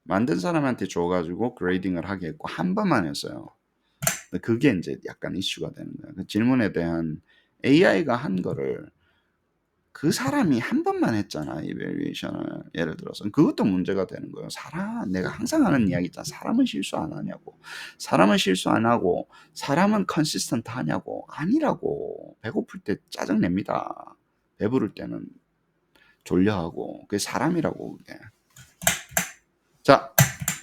만든 사람한테 줘가지고 그레이딩을 하게 했고 한 번만 했어요. 그게 이제 약간 이슈가 되는 거예요. 그 질문에 대한 AI가 한 거를 그 사람이 한 번만 했잖아, 이밸리에이션을. 예를 들어서 그것도 문제가 되는 거예요. 내가 항상 하는 이야기 있잖아. 사람은 실수 안 하냐고. 사람은 실수 안 하고 사람은 컨시스턴트 하냐고. 아니라고. 배고플 때 짜증 냅니다. 배부를 때는 졸려하고. 그게 사람이라고 그게. 자,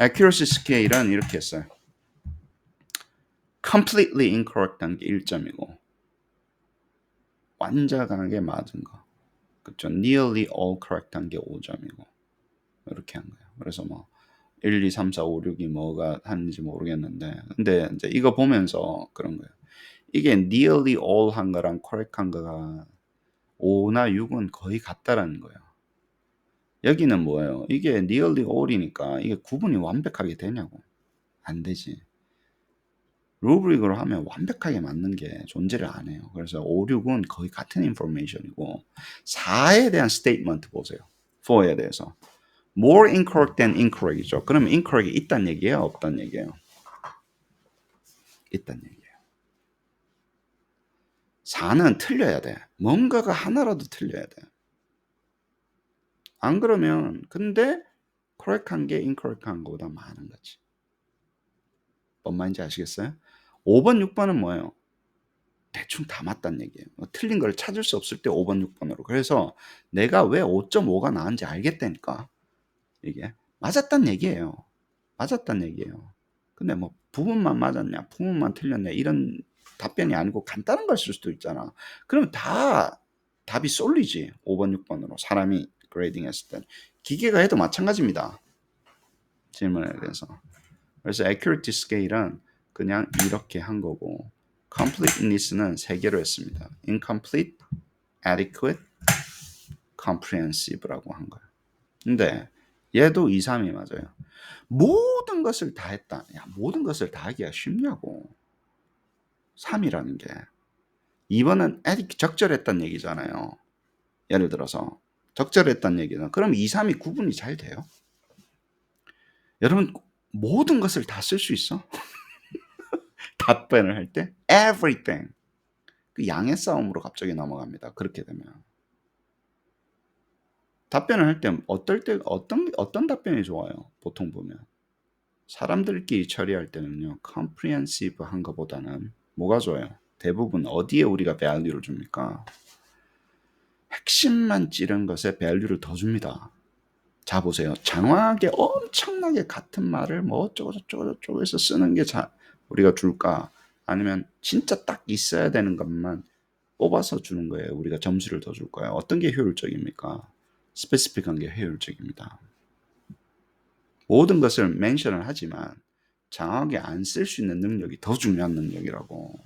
accuracy scale은 이렇게 했어요. completely incorrect 한 게 1점이고 완전하게 맞은 거. 그쵸. nearly all correct 한 게 5점이고 이렇게 한 거예요. 그래서 뭐 1, 2, 3, 4, 5, 6이 뭐가 하는지 모르겠는데 근데 이제 이거 보면서 그런 거예요. 이게 nearly all 한 거랑 correct 한 거가 5나 6은 거의 같다라는 거예요. 여기는 뭐예요? 이게 nearly all이니까 이게 구분이 완벽하게 되냐고. 안 되지. 루브릭으로 하면 완벽하게 맞는 게 존재를 안 해요. 그래서 5, 6은 거의 같은 인포메이션이고 4에 대한 스테이트먼트 보세요. 4에 대해서. more incorrect than incorrect이죠. 그러면 incorrect이 있다는 얘기예요? 없다는 얘기예요? 있다는 얘기예요. 4는 틀려야 돼. 뭔가가 하나라도 틀려야 돼. 안 그러면 근데 correct한 게 incorrect한 것보다 많은 거지. 뭔 말인지 아시겠어요? 5번, 6번은 뭐예요? 대충 다 맞다는 얘기예요. 틀린 걸 찾을 수 없을 때 5번, 6번으로. 그래서 내가 왜 5.5가 나은지 알겠다니까. 이게 맞았단 얘기예요. 맞았단 얘기예요. 근데 뭐 부분만 맞았냐, 부분만 틀렸냐 이런 답변이 아니고 간단한 걸 쓸 수도 있잖아. 그러면 다 답이 쏠리지. 5번, 6번으로 사람이 그레이딩 했을 때. 기계가 해도 마찬가지입니다. 질문에 대해서. 그래서 accuracy scale은 그냥 이렇게 한 거고 completeness는 3개로 했습니다. incomplete, adequate, comprehensive라고 한 거예요. 근데 얘도 2, 3이 맞아요. 모든 것을 다 했다. 야, 모든 것을 다 하기가 쉽냐고. 3이라는 게. 2번은 적절했다는 얘기잖아요. 예를 들어서 적절했다는 얘기는 그럼 2, 3이 구분이 잘 돼요? 여러분 모든 것을 다 쓸 수 있어? 답변을 할 때 everything. 그 양의 싸움으로 갑자기 넘어갑니다. 그렇게 되면. 답변을 할 때 어떤 답변이 좋아요? 보통 보면. 사람들끼리 처리할 때는요. comprehensive 한 것보다는 뭐가 좋아요? 대부분 어디에 우리가 value를 줍니까? 핵심만 찌른 것에 밸류를 더 줍니다. 자 보세요. 장황하게 엄청나게 같은 말을 뭐 어쩌고 저쩌고 저쩌고 해서 쓰는 게 우리가 줄까? 아니면 진짜 딱 있어야 되는 것만 뽑아서 주는 거예요. 우리가 점수를 더 줄 거예요. 어떤 게 효율적입니까? 스페시픽한 게 효율적입니다. 모든 것을 멘션을 하지만 장황하게 안 쓸 수 있는 능력이 더 중요한 능력이라고.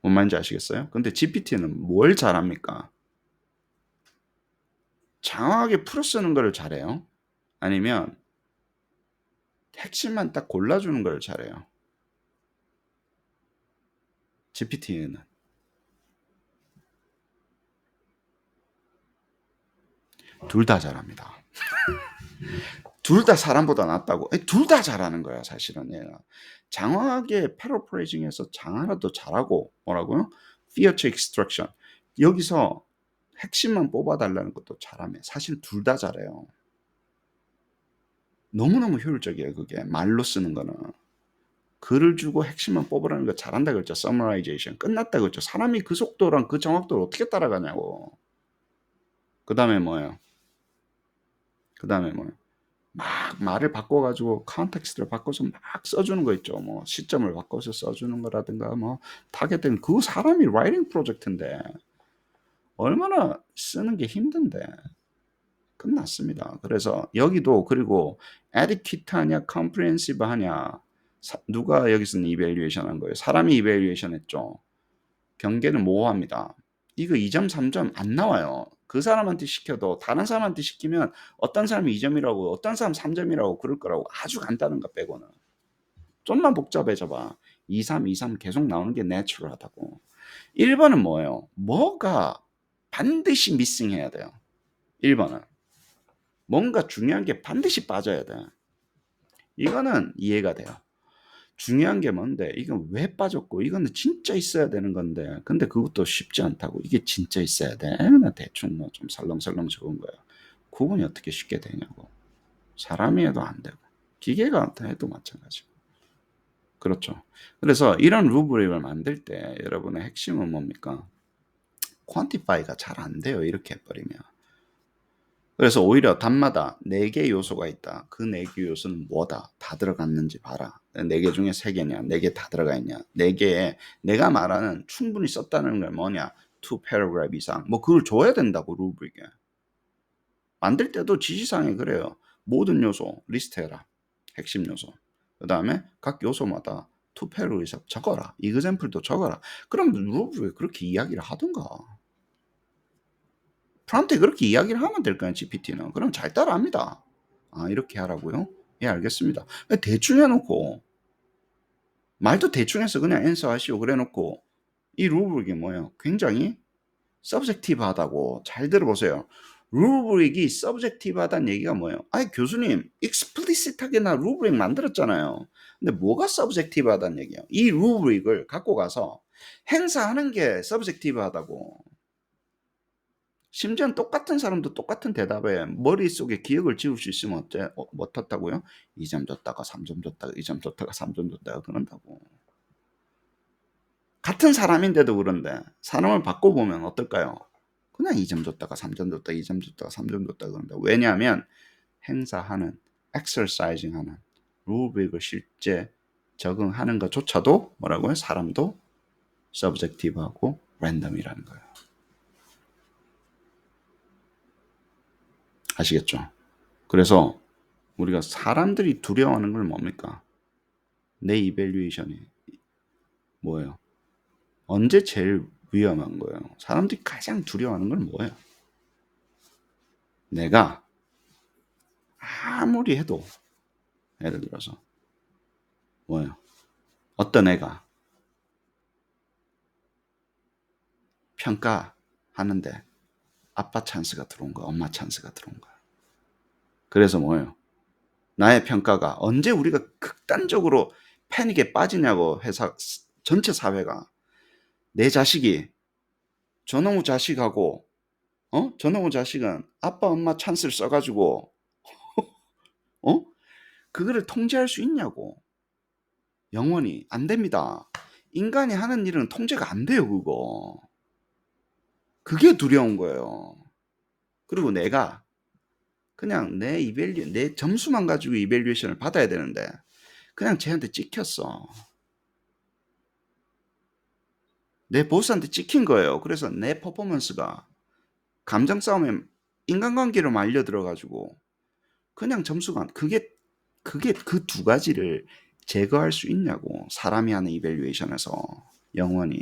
뭔 말인지 아시겠어요? 근데 GPT는 뭘 잘합니까? 장황하게 풀어 쓰는 걸 잘해요? 아니면 핵심만 딱 골라주는 걸 잘해요? GPT는. 둘 다 잘합니다. 둘 다 사람보다 낫다고. 둘 다 잘하는 거야, 사실은. 얘가. 장황하게 패러프레이징해서 장하나도 잘하고, 뭐라고요? feature extraction. 여기서 핵심만 뽑아달라는 것도 잘하면 사실 둘 다 잘해요. 너무너무 효율적이에요, 그게. 말로 쓰는 거는. 글을 주고 핵심만 뽑으라는 거 잘한다 그랬죠. summarization. 끝났다 그랬죠. 사람이 그 속도랑 그 정확도를 어떻게 따라가냐고. 그 다음에 뭐예요? 막 말을 바꿔가지고 컨텍스트를 바꿔서 막 써주는 거 있죠. 뭐 시점을 바꿔서 써주는 거라든가 뭐 타겟된 그 사람이 라이팅 프로젝트인데 얼마나 쓰는 게 힘든데 끝났습니다. 그래서 여기도 그리고 adequate 하냐 comprehensive 하냐 누가 여기서는 이밸류에이션 한 거예요. 사람이 이밸류에이션 했죠. 경계는 모호합니다. 이거 2점, 3점 안 나와요. 그 사람한테 시켜도 다른 사람한테 시키면 어떤 사람이 2점이라고 어떤 사람 3점이라고 그럴 거라고. 아주 간단한 거 빼고는. 좀만 복잡해져봐. 2, 3, 2, 3 계속 나오는 게 내추럴하다고. 1번은 뭐예요? 뭐가 반드시 미싱해야 돼요. 1번은 뭔가 중요한 게 반드시 빠져야 돼. 이거는 이해가 돼요. 중요한 게 뭔데 이건 왜 빠졌고 이거는 진짜 있어야 되는 건데 근데 그것도 쉽지 않다고. 이게 진짜 있어야 돼? 나 대충 뭐 좀 설렁설렁 적은 거야. 구분이 어떻게 쉽게 되냐고. 사람이 해도 안 되고 기계가 해도 마찬가지고. 그렇죠. 그래서 이런 루브릭을 만들 때 여러분의 핵심은 뭡니까? 퀀티파이가 잘 안 돼요. 이렇게 해버리면. 그래서 오히려 답마다 4개 요소가 있다. 그 4개 요소는 뭐다? 다 들어갔는지 봐라. 4개 중에 3개냐? 4개 다 들어가 있냐? 4개에 내가 말하는 충분히 썼다는 게 뭐냐? 2 paragraph 이상. 뭐 그걸 줘야 된다고 루브릭에. 만들 때도 지시사항에 그래요. 모든 요소 리스트해라. 핵심 요소. 그 다음에 각 요소마다 2 paragraph 이상 적어라. example도 적어라. 그럼 루브릭에 그렇게 이야기를 하던가. 프롬프트에 그렇게 이야기를 하면 될 거야, GPT는. 그럼 잘 따라합니다. 아, 이렇게 하라고요? 예, 알겠습니다. 대충 해놓고, 말도 대충 해서 그냥 앤서 하시오. 그래 놓고, 이 루브릭이 뭐예요? 굉장히 서브젝티브하다고. 잘 들어보세요. 루브릭이 서브젝티브하다는 얘기가 뭐예요? 아니, 교수님, 익스플리시트하게 나 루브릭 만들었잖아요. 근데 뭐가 서브젝티브하다는 얘기예요? 이 루브릭을 갖고 가서 행사하는 게 서브젝티브하다고. 심지어는 똑같은 사람도 똑같은 대답에 머릿속에 기억을 지울 수 있으면 어떻다고요? 2점 줬다가 3점 줬다가 2점 줬다가 3점 줬다가 그런다고. 같은 사람인데도 그런데 사람을 바꿔보면 어떨까요? 그냥 2점 줬다가 3점 줬다가 2점 줬다가 3점 줬다가 그런다. 왜냐하면 행사하는, exercising하는 루브릭을 실제 적응하는 것조차도 뭐라고요? 사람도 subjective하고 random이라는 거예요. 아시겠죠? 그래서 우리가 사람들이 두려워하는 건 뭡니까? 내 이밸류에이션이 뭐예요? 언제 제일 위험한 거예요? 사람들이 가장 두려워하는 건 뭐예요? 내가 아무리 해도 예를 들어서 뭐예요? 어떤 애가 평가하는데 아빠 찬스가 들어온 거야, 엄마 찬스가 들어온 거야. 그래서 뭐예요? 나의 평가가 언제 우리가 극단적으로 패닉에 빠지냐고. 회사 전체 사회가 내 자식이 저놈의 자식하고 저놈의 자식은 아빠 엄마 찬스를 써가지고 그거를 통제할 수 있냐고. 영원히 안 됩니다. 인간이 하는 일은 통제가 안 돼요. 그거 그게 두려운 거예요. 그리고 내가 그냥 내 점수만 가지고 이밸류에이션을 받아야 되는데 그냥 쟤한테 찍혔어. 내 보스한테 찍힌 거예요. 그래서 내 퍼포먼스가 감정 싸움에 인간관계로 말려 들어 가지고 그냥 점수가 그게 그 두 가지를 제거할 수 있냐고. 사람이 하는 이밸류에이션에서 영원히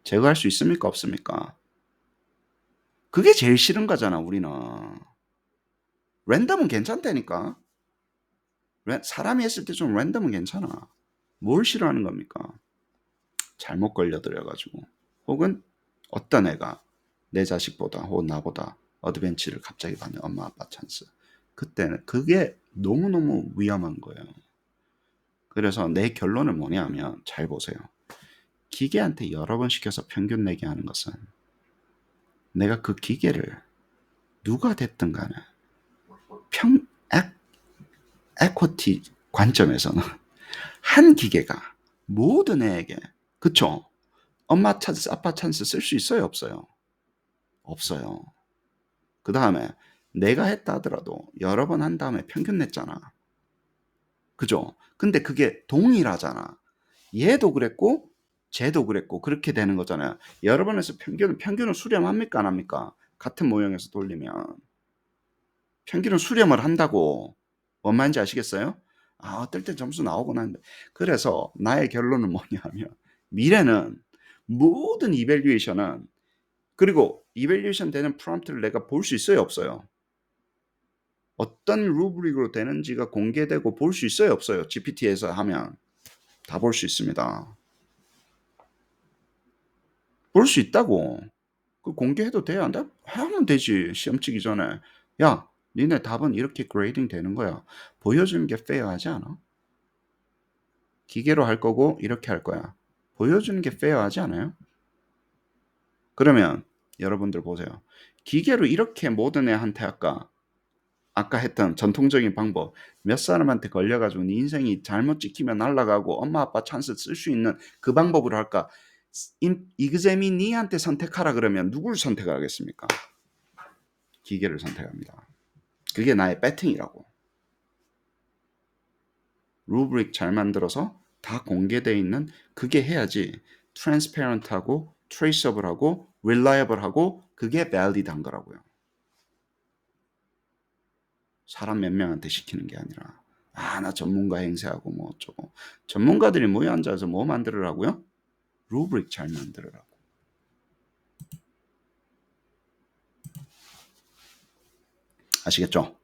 제거할 수 있습니까? 없습니까? 그게 제일 싫은 거잖아, 우리는. 랜덤은 괜찮다니까. 사람이 했을 때 좀 랜덤은 괜찮아. 뭘 싫어하는 겁니까? 잘못 걸려들여가지고. 혹은 어떤 애가 내 자식보다 혹은 나보다 어드벤치를 갑자기 받는 엄마 아빠 찬스. 그때는 그게 너무너무 위험한 거예요. 그래서 내 결론은 뭐냐면 잘 보세요. 기계한테 여러 번 시켜서 평균 내게 하는 것은 내가 그 기계를 누가 됐든 간에 평, 에쿼티 관점에서는 한 기계가 모든 애에게 그쵸? 엄마 찬스, 아빠 찬스 쓸 수 있어요? 없어요? 없어요. 그 다음에 내가 했다 하더라도 여러 번 한 다음에 평균 냈잖아. 그죠? 근데 그게 동일하잖아. 얘도 그랬고 쟤도 그랬고 그렇게 되는 거잖아요. 여러 번 해서 평균을 수렴합니까 안 합니까? 같은 모형에서 돌리면 평균을 수렴을 한다고. 뭔 말인지 아시겠어요? 아, 어떨 땐 점수 나오곤 하는데. 그래서 나의 결론은 뭐냐면 미래는 모든 이밸류에이션은 그리고 이밸류에이션 되는 프롬프트를 내가 볼 수 있어요, 없어요? 어떤 루브릭으로 되는지가 공개되고 볼 수 있어요, 없어요? GPT에서 하면 다 볼 수 있습니다. 볼 수 있다고. 그 공개해도 돼요? 안 돼? 하면 되지. 시험 치기 전에. 야, 니네 답은 이렇게 그레이딩 되는 거야. 보여주는 게 페어하지 않아? 기계로 할 거고 이렇게 할 거야. 보여주는 게 페어하지 않아요? 그러면 여러분들 보세요. 기계로 이렇게 모든 애한테 아까 했던 전통적인 방법 몇 사람한테 걸려가지고 네 인생이 잘못 찍히면 날아가고 엄마 아빠 찬스 쓸 수 있는 그 방법으로 할까? 이그잼이 니한테 선택하라 그러면 누굴 선택하겠습니까? 기계를 선택합니다. 그게 나의 배팅이라고. 루브릭 잘 만들어서 다 공개되어 있는 그게 해야지 트랜스페런트하고 트레이서블하고 릴라이블하고 그게 밸리드한 거라고요. 사람 몇 명한테 시키는 게 아니라 나 전문가 행세하고 뭐 어쩌고. 전문가들이 모여 앉아서 뭐 만들으라고요? 루브릭 잘 만들으라고. 아시겠죠?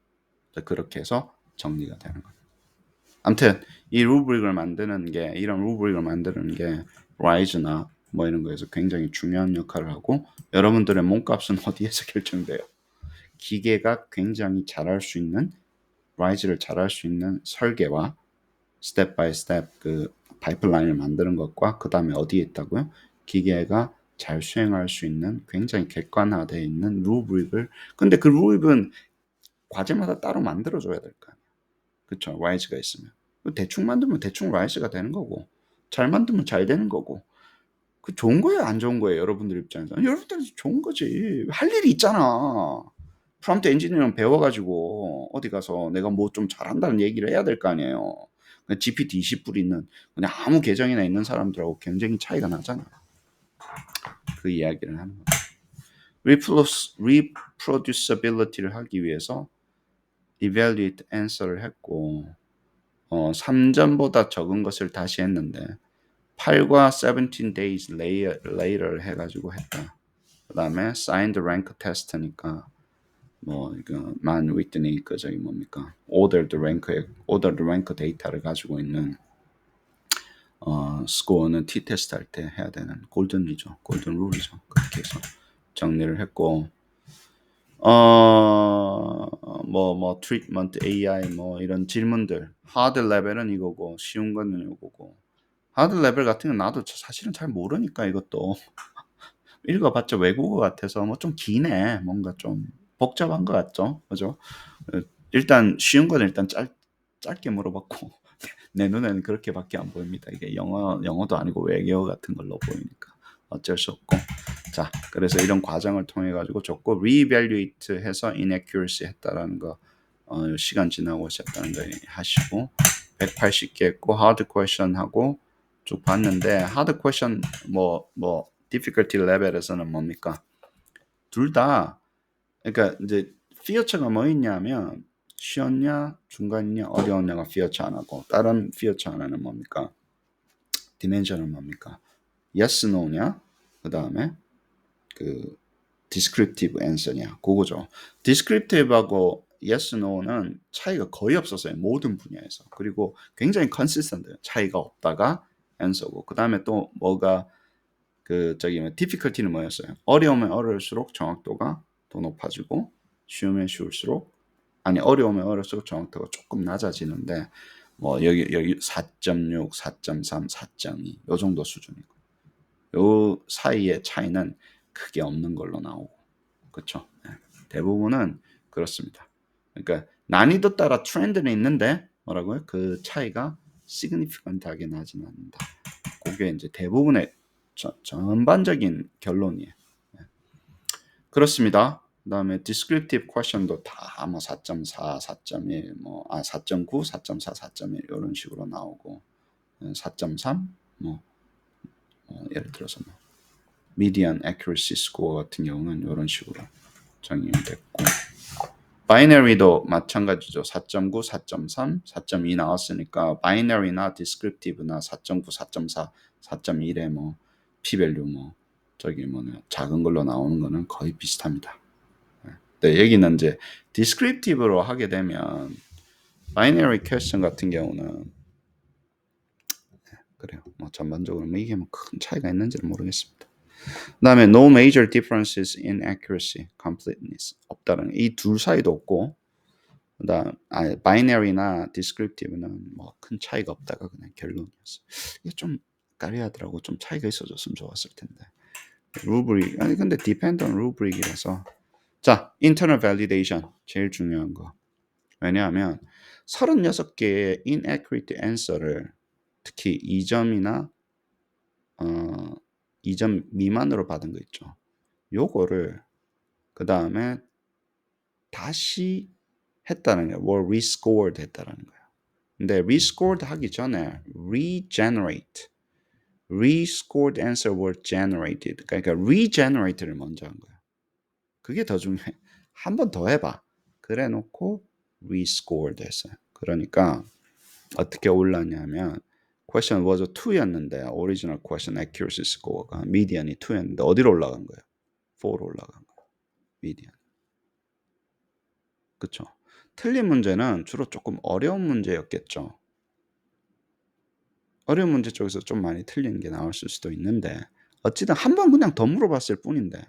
그렇게 해서 정리가 되는 거예요. 아무튼 이 루브릭을 만드는 게 이런 루브릭을 만드는 게 라이즈나 뭐 이런 거에서 굉장히 중요한 역할을 하고 여러분들의 몸값은 어디에서 결정돼요? 기계가 굉장히 잘할 수 있는 라이즈를 잘할 수 있는 설계와 스텝 바이 스텝 그 파이프라인을 만드는 것과 그 다음에 어디에 있다고요? 기계가 잘 수행할 수 있는 굉장히 객관화되어 있는 루브릭을 근데 그 루브릭은 과제마다 따로 만들어줘야 될 거 아니에요. 그쵸? 라이즈가 있으면 대충 만들면 대충 라이즈가 되는 거고 잘 만들면 잘 되는 거고 그 좋은 거예요 안 좋은 거예요 여러분들 입장에서 여러분들은 좋은 거지 할 일이 있잖아 프롬프트 엔지니어링 배워가지고 어디 가서 내가 뭐 좀 잘한다는 얘기를 해야 될 거 아니에요 GPT 20불 있는 그냥 아무 계정이나 있는 사람들하고 굉장히 차이가 나잖아 그 이야기를 하는 거예요 reproducibility를 하기 위해서 evaluate answer를 했고 3점보다 적은 것을 다시 했는데 8과 17 days later 해가지고 했다. 그 다음에 signed rank test니까 뭐 이거 man whitney 그 저기 뭡니까 ordered rank 데이터를 가지고 있는 스코어는 t 테스트 할 때 해야 되는 골든 룰이죠. 그렇게 해서 정리를 했고 트리트먼트 AI 뭐 이런 질문들 하드 레벨은 이거고 쉬운 거는 이거고 하드 레벨 같은 건 나도 사실은 잘 모르니까 이것도 읽어봤자 외국어 같아서 뭐 좀 기네 뭔가 좀 복잡한 것 같죠 그죠 일단 쉬운 거는 일단 짧게 물어봤고 내 눈에는 그렇게밖에 안 보입니다 이게 영어도 아니고 외계어 같은 걸로 보이니까 어쩔 수 없고. 자, 그래서 이런 과정을 통해 가지고 줬고 reevaluate 해서 inaccuracy 했다라는 거 시간 지나고 했다는 거 하시고 180개 했고 hard question 하고 쭉 봤는데 hard question 뭐 difficulty level에서는 뭡니까? 둘 다 그러니까 이제 feature가 뭐 있냐면 쉬웠냐, 중간이냐, 어려웠냐가 feature 하나고 다른 feature 하나는 뭡니까? dimension은 뭡니까? yes, no냐? 그다음에 그 descriptive answer냐? 그거죠. descriptive하고 yes, no는 차이가 거의 없었어요. 모든 분야에서. 그리고 굉장히 consistent해요. 차이가 없다가 answer고. 그다음에 또 뭐가 difficulty는 뭐였어요? 어려우면 어려울수록 정확도가 더 높아지고 쉬우면 쉬울수록 어려우면 어려울수록 정확도가 조금 낮아지는데 뭐 여기 4.6, 4.3, 4.2 요 정도 수준이고 요 사이의 차이는 크게 없는 걸로 나오고 그렇죠? 네. 대부분은 그렇습니다. 그러니까 난이도 따라 트렌드는 있는데 뭐라고요? 그 차이가 significant하게 나지는 않는다. 그게 이제 대부분의 전반적인 결론이에요. 네. 그렇습니다. 그다음에 descriptive question도 다 뭐 4.4, 4.1, 4.9, 4.4, 4.1 이런 식으로 나오고 4.3 예를 들어서 median accuracy score 같은 경우는 이런 식으로 정의가 됐고 바이너리도 마찬가지죠. 4.9, 4.3, 4.2 나왔으니까 바이너리나 디스크립티브나 4.9, 4.4, 4.1의 p-value 작은 걸로 나오는 거는 거의 비슷합니다. 네, 여기는 이제 디스크립티브로 하게 되면 바이너리 퀘스천 같은 경우는 그래요. 전반적으로 이게 큰 차이가 있는지는 모르겠습니다. 그다음에 no major differences in accuracy, completeness 없다는 이 둘 사이도 없고 그다음 바이너리나 디스크립티브는 큰 차이가 없다가 그냥 결론이었어. 이게 좀 까리하더라고. 좀 차이가 있어줬으면 좋았을 텐데. 루브릭 근데 depend on rubric이라서 자 internal validation 제일 중요한 거. 왜냐하면 36개의 inaccurate answer를 특히 2점이나 2점 미만으로 받은 거 있죠. 요거를 그 다음에 다시 했다는 거예요. 뭘 rescored 했다는 거예요. 근데 rescored 하기 전에 rescored answer were generated. 그러니까 regenerated를 먼저 한 거예요. 그게 더 중요해. 한 번 더 해봐. 그래 놓고 rescored 했어요. 그러니까 어떻게 올랐냐면 question was 2였는데 original question accuracy score가 median이 2였는데 어디로 올라간 거예요? 4로 올라간 거예요. median. 그렇죠? 틀린 문제는 주로 조금 어려운 문제였겠죠. 어려운 문제 쪽에서 좀 많이 틀리는 게 나왔을 수도 있는데 어찌든 한 번 그냥 더 물어봤을 뿐인데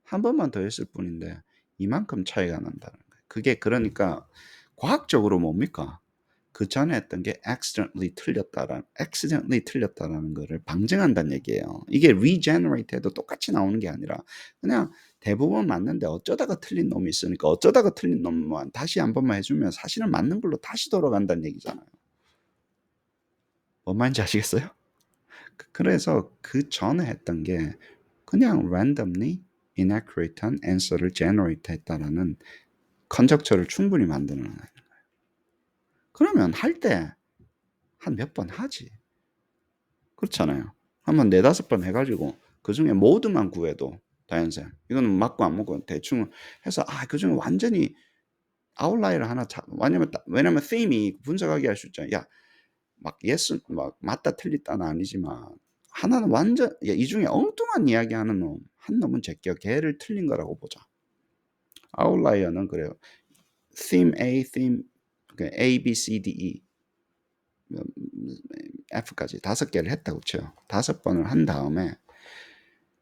한 번만 더 했을 뿐인데 이만큼 차이가 난다는 거예요. 그게 그러니까 과학적으로 뭡니까? 그 전에 했던 게 accidentally 틀렸다라는 거를 방증한다는 얘기예요. 이게 regenerate 해도 똑같이 나오는 게 아니라 그냥 대부분 맞는데 어쩌다가 틀린 놈이 있으니까 어쩌다가 틀린 놈만 다시 한 번만 해주면 사실은 맞는 걸로 다시 돌아간다는 얘기잖아요. 뭔 말인지 아시겠어요? 그래서 그 전에 했던 게 그냥 randomly inaccurate한 answer를 generate 했다라는 컨젝처를 충분히 만드는 거예요. 그러면 할 때 한 몇 번 하지. 그렇잖아요. 한번 4-5번 해가지고 그 중에 모두만 구해도 다연생. 이거는 맞고 안 맞고 대충 해서 그중에 완전히 아웃라이어를 하나 왜냐면 theme이 분석하게 할 수 있잖아요. 야, 막 yes, 막 맞다 틀리다는 아니지만 하나는 완전 이 중에 엉뚱한 이야기하는 놈, 한 놈은 제껴 걔를 틀린 거라고 보자. 아웃라이어는 그래요. theme A, theme A, B, C, D, E F까지 5개를 했다고 쳐요. 5번을 한 다음에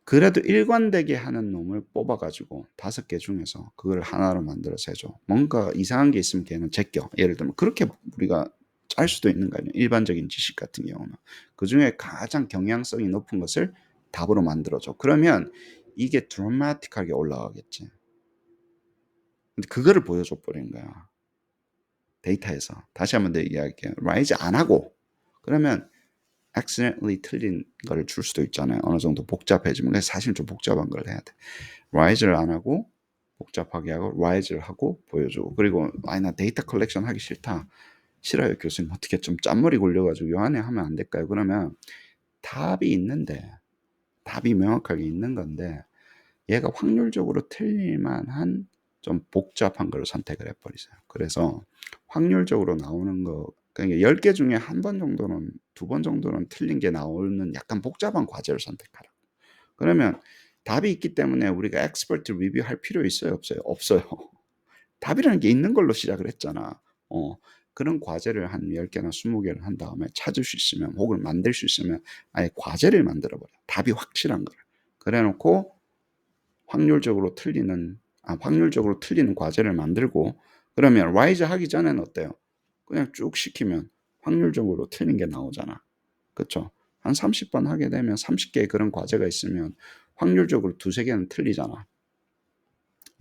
그래도 일관되게 하는 놈을 뽑아가지고 5개 중에서 그걸 하나로 만들어서 해줘. 뭔가 이상한 게 있으면 걔는 제껴. 예를 들면 그렇게 우리가 짤 수도 있는 거 아니에요. 일반적인 지식 같은 경우는. 그 중에 가장 경향성이 높은 것을 답으로 만들어줘. 그러면 이게 드라마틱하게 올라가겠지. 근데 그거를 보여줘 버린 거야. 데이터에서. 다시 한번 더 얘기할게요. 라이즈 안 하고 그러면 accidentally 틀린 거를 줄 수도 있잖아요. 어느 정도 복잡해지면. 그래서 사실 좀 복잡한 걸 해야 돼. rise를 안 하고 복잡하게 하고 rise를 하고 보여주고. 그리고 아니 나 데이터 컬렉션 하기 싫다. 싫어요 교수님. 어떻게 좀 짠머리 굴려가지고 요 안에 하면 안 될까요? 그러면 답이 있는데 답이 명확하게 있는 건데 얘가 확률적으로 틀릴 만한 좀 복잡한 걸 선택을 해버리세요. 그래서 확률적으로 나오는 거 그러니까 10개 중에 한 번 정도는 2번 정도는 틀린 게 나오는 약간 복잡한 과제를 선택하라. 그러면 답이 있기 때문에 우리가 엑스퍼트 리뷰할 필요 있어요, 없어요? 없어요. 답이라는 게 있는 걸로 시작을 했잖아. 그런 과제를 한 10개나 20개를 한 다음에 찾을 수 있으면 혹은 만들 수 있으면 아예 과제를 만들어 버려. 답이 확실한 거를. 그래 놓고 확률적으로 틀리는 과제를 만들고 그러면 라이즈 하기 전에는 어때요? 그냥 쭉 시키면 확률적으로 틀린 게 나오잖아. 그쵸? 한 30번 하게 되면 30개의 그런 과제가 있으면 확률적으로 2-3개는 틀리잖아.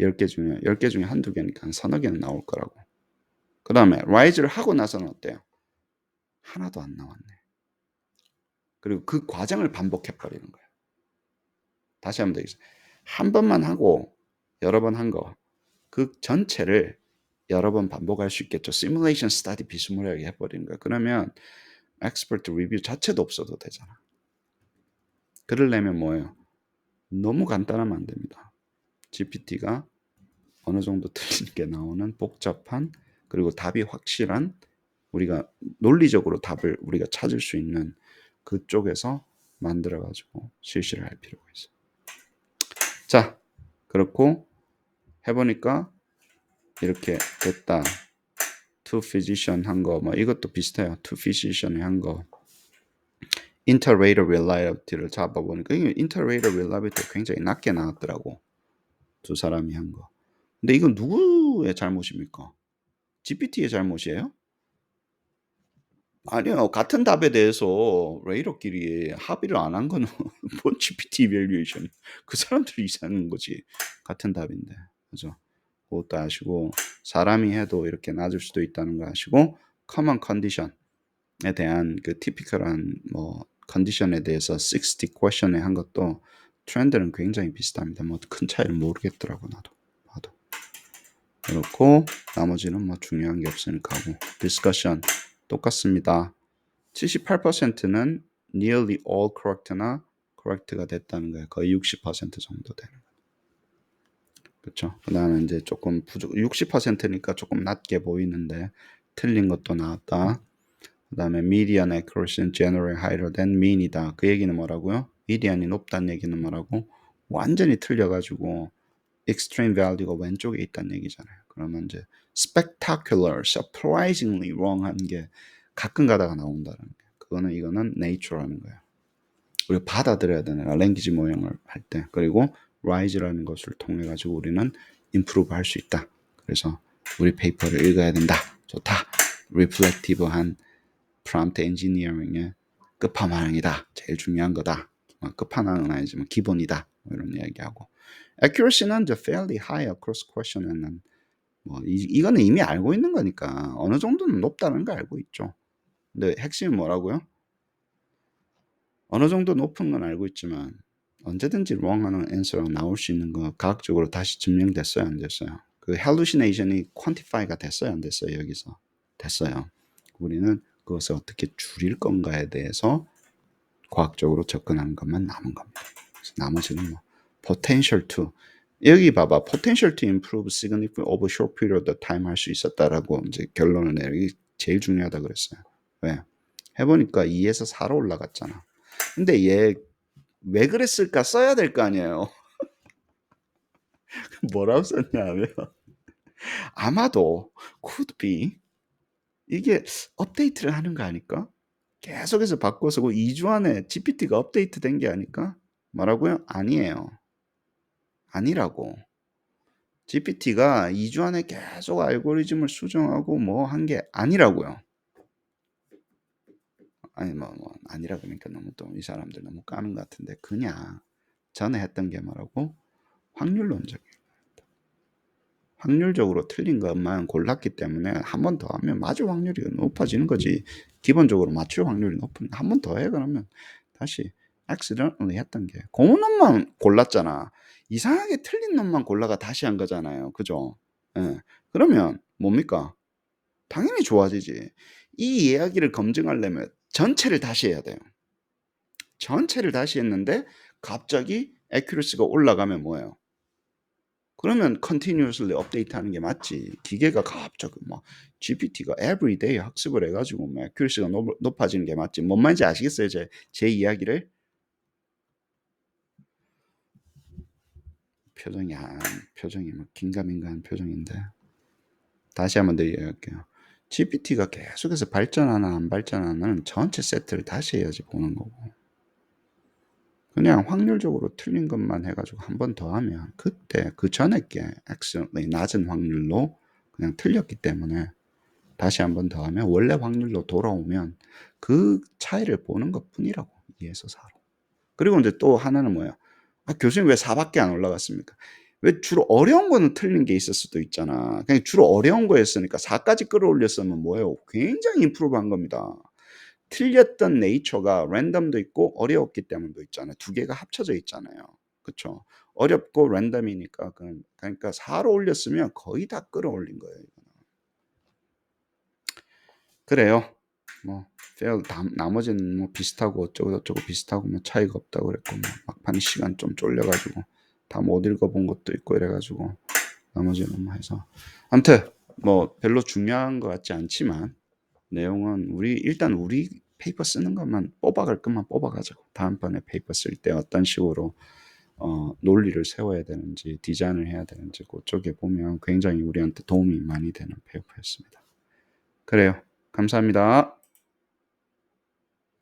10개 중에 한두 개니까 한 서너 개는 나올 거라고. 그 다음에 라이즈를 하고 나서는 어때요? 하나도 안 나왔네. 그리고 그 과정을 반복해버리는 거예요. 다시 하면 되겠어요. 한 번만 하고 여러 번 한 거, 그 전체를 여러 번 반복할 수 있겠죠. 시뮬레이션 스터디 비스무리하게 해버리는 거예요. 그러면 엑스퍼트 리뷰 자체도 없어도 되잖아. 그러려면 뭐예요? 너무 간단하면 안 됩니다. GPT가 어느 정도 틀린 게 나오는 복잡한 그리고 답이 확실한 우리가 논리적으로 답을 우리가 찾을 수 있는 그쪽에서 만들어 가지고 실시를 할 필요가 있어요. 자, 그렇고 해보니까 이렇게 됐다. to physician 한 거, 뭐 이것도 비슷해요. to physician이 한 거. interrater reliability를 잡아보니까 이게 interrater reliability 굉장히 낮게 나왔더라고. 두 사람이 한 거. 근데 이건 누구의 잘못입니까? GPT의 잘못이에요? 아니요. 같은 답에 대해서 레이더끼리 합의를 안 한 거는 뭔 GPT 이밸류에이션. 그 사람들이 이상한 거지. 같은 답인데. 그죠? 그것도 아시고 사람이 해도 이렇게 낮을 수도 있다는 거 아시고 common condition에 대한 그 typical한 뭐 컨디션에 대해서 60 question에 한 것도 트렌드는 굉장히 비슷합니다. 뭐 큰 차이를 모르겠더라고 나도 봐도. 그렇고 나머지는 뭐 중요한 게 없으니까 하고 discussion 똑같습니다. 78%는 nearly all correct나 correct가 됐다는 거예요. 거의 60% 정도 되는 거예요. 그렇죠. 그다음에 이제 조금 60%니까 조금 낮게 보이는데 틀린 것도 나왔다. 그다음에 median accuracy generally higher than mean이다. 그 얘기는 뭐라고요? median이 높다는 얘기는 뭐라고? 완전히 틀려가지고 extreme value가 왼쪽에 있다는 얘기잖아요. 그러면 이제 spectacular, surprisingly wrong 하는 게 가끔 가다가 나온다는 거예요. 이거는 nature라는 거예요. 우리가 받아들여야 되는 랭귀지 모형을 할 때. 그리고 rise라는 것을 통해 가지고 우리는 improve 할 수 있다. 그래서 우리 페이퍼를 읽어야 된다. 좋다. reflective한 prompt engineering의 끝판왕이다. 제일 중요한 거다. 끝판왕은 아니지만 기본이다. 이런 이야기하고 accuracy는 fairly high across question에는 뭐 이거는 이미 알고 있는 거니까 어느 정도는 높다는 거 알고 있죠. 근데 핵심은 뭐라고요? 어느 정도 높은 건 알고 있지만 언제든지 wrong하는 answer가 나올 수 있는 거 과학적으로 다시 증명됐어요, 안 됐어요? 그 hallucination이 quantify가 됐어요, 안 됐어요? 여기서 됐어요. 우리는 그것을 어떻게 줄일 건가에 대해서 과학적으로 접근하는 것만 남은 겁니다. 그래서 나머지는 뭐 potential to 여기 봐봐 potential to improve significantly over short period of time 할 수 있었다라고 이제 결론을 내요. 이게 제일 중요하다 그랬어요. 왜? 해보니까 2에서 4로 올라갔잖아. 근데 얘 왜 그랬을까 써야 될 거 아니에요. 뭐라고 썼냐면 아마도 could be 이게 업데이트를 하는 거 아닐까? 계속해서 바꿔서 2주 안에 GPT가 업데이트 된 게 아닐까? 뭐라고요? 아니에요. 아니라고. GPT가 2주 안에 계속 알고리즘을 수정하고 뭐 한 게 아니라고요. 아니 뭐 아니라 그러니까 너무 또 이 사람들 너무 까는 것 같은데 그냥 전에 했던 게 뭐라고? 확률론적이에요. 확률적으로 틀린 것만 골랐기 때문에 한 번 더 하면 맞을 확률이 높아지는 거지. 기본적으로 맞출 확률이 높은 한 번 더 해 그러면 다시 accidentally 했던 게 고 놈만 골랐잖아. 이상하게 틀린 놈만 골라가 다시 한 거잖아요. 그죠? 예. 그러면 뭡니까? 당연히 좋아지지. 이 이야기를 검증하려면 전체를 다시 해야 돼요. 전체를 다시 했는데 갑자기 accuracy가 올라가면 뭐예요? 그러면 continuously 업데이트하는 게 맞지. 기계가 갑자기 막 GPT가 everyday 학습을 해가지고 막 accuracy가 높아지는 게 맞지. 뭔 말인지 아시겠어요? 제 이야기를? 표정이 막 긴가민가한 표정인데 다시 한번 더 이야기할게요. GPT가 계속해서 발전하나 안 발전하는 전체 세트를 다시 해야지 보는 거고. 그냥 확률적으로 틀린 것만 해가지고 한 번 더 하면 그때 그 전에 게 accidentally 낮은 확률로 그냥 틀렸기 때문에 다시 한 번 더 하면 원래 확률로 돌아오면 그 차이를 보는 것뿐이라고 2에서 4로. 그리고 이제 또 하나는 뭐예요? 아, 교수님 왜 4밖에 안 올라갔습니까? 왜 주로 어려운 거는 틀린 게 있을 수도 있잖아. 그냥 주로 어려운 거였으니까 4까지 끌어올렸으면 뭐예요? 굉장히 임프루브한 겁니다. 틀렸던 네이처가 랜덤도 있고 어려웠기 때문도 있잖아요. 두 개가 합쳐져 있잖아요. 그쵸? 어렵고 랜덤이니까 그러니까 4로 올렸으면 거의 다 끌어올린 거예요. 그래요. 뭐 나머지는 뭐 비슷하고 어쩌고 저쩌고 비슷하고 뭐 차이가 없다고 그랬고 뭐 막판에 시간 좀 쫄려가지고 다 못 읽어본 것도 있고 이래가지고 나머지는 뭐 해서 아무튼 뭐 별로 중요한 것 같지 않지만 내용은 일단 우리 페이퍼 쓰는 것만 뽑아갈 것만 뽑아가자고 다음번에 페이퍼 쓸 때 어떤 식으로 논리를 세워야 되는지 디자인을 해야 되는지 그쪽에 보면 굉장히 우리한테 도움이 많이 되는 페이퍼였습니다. 그래요. 감사합니다.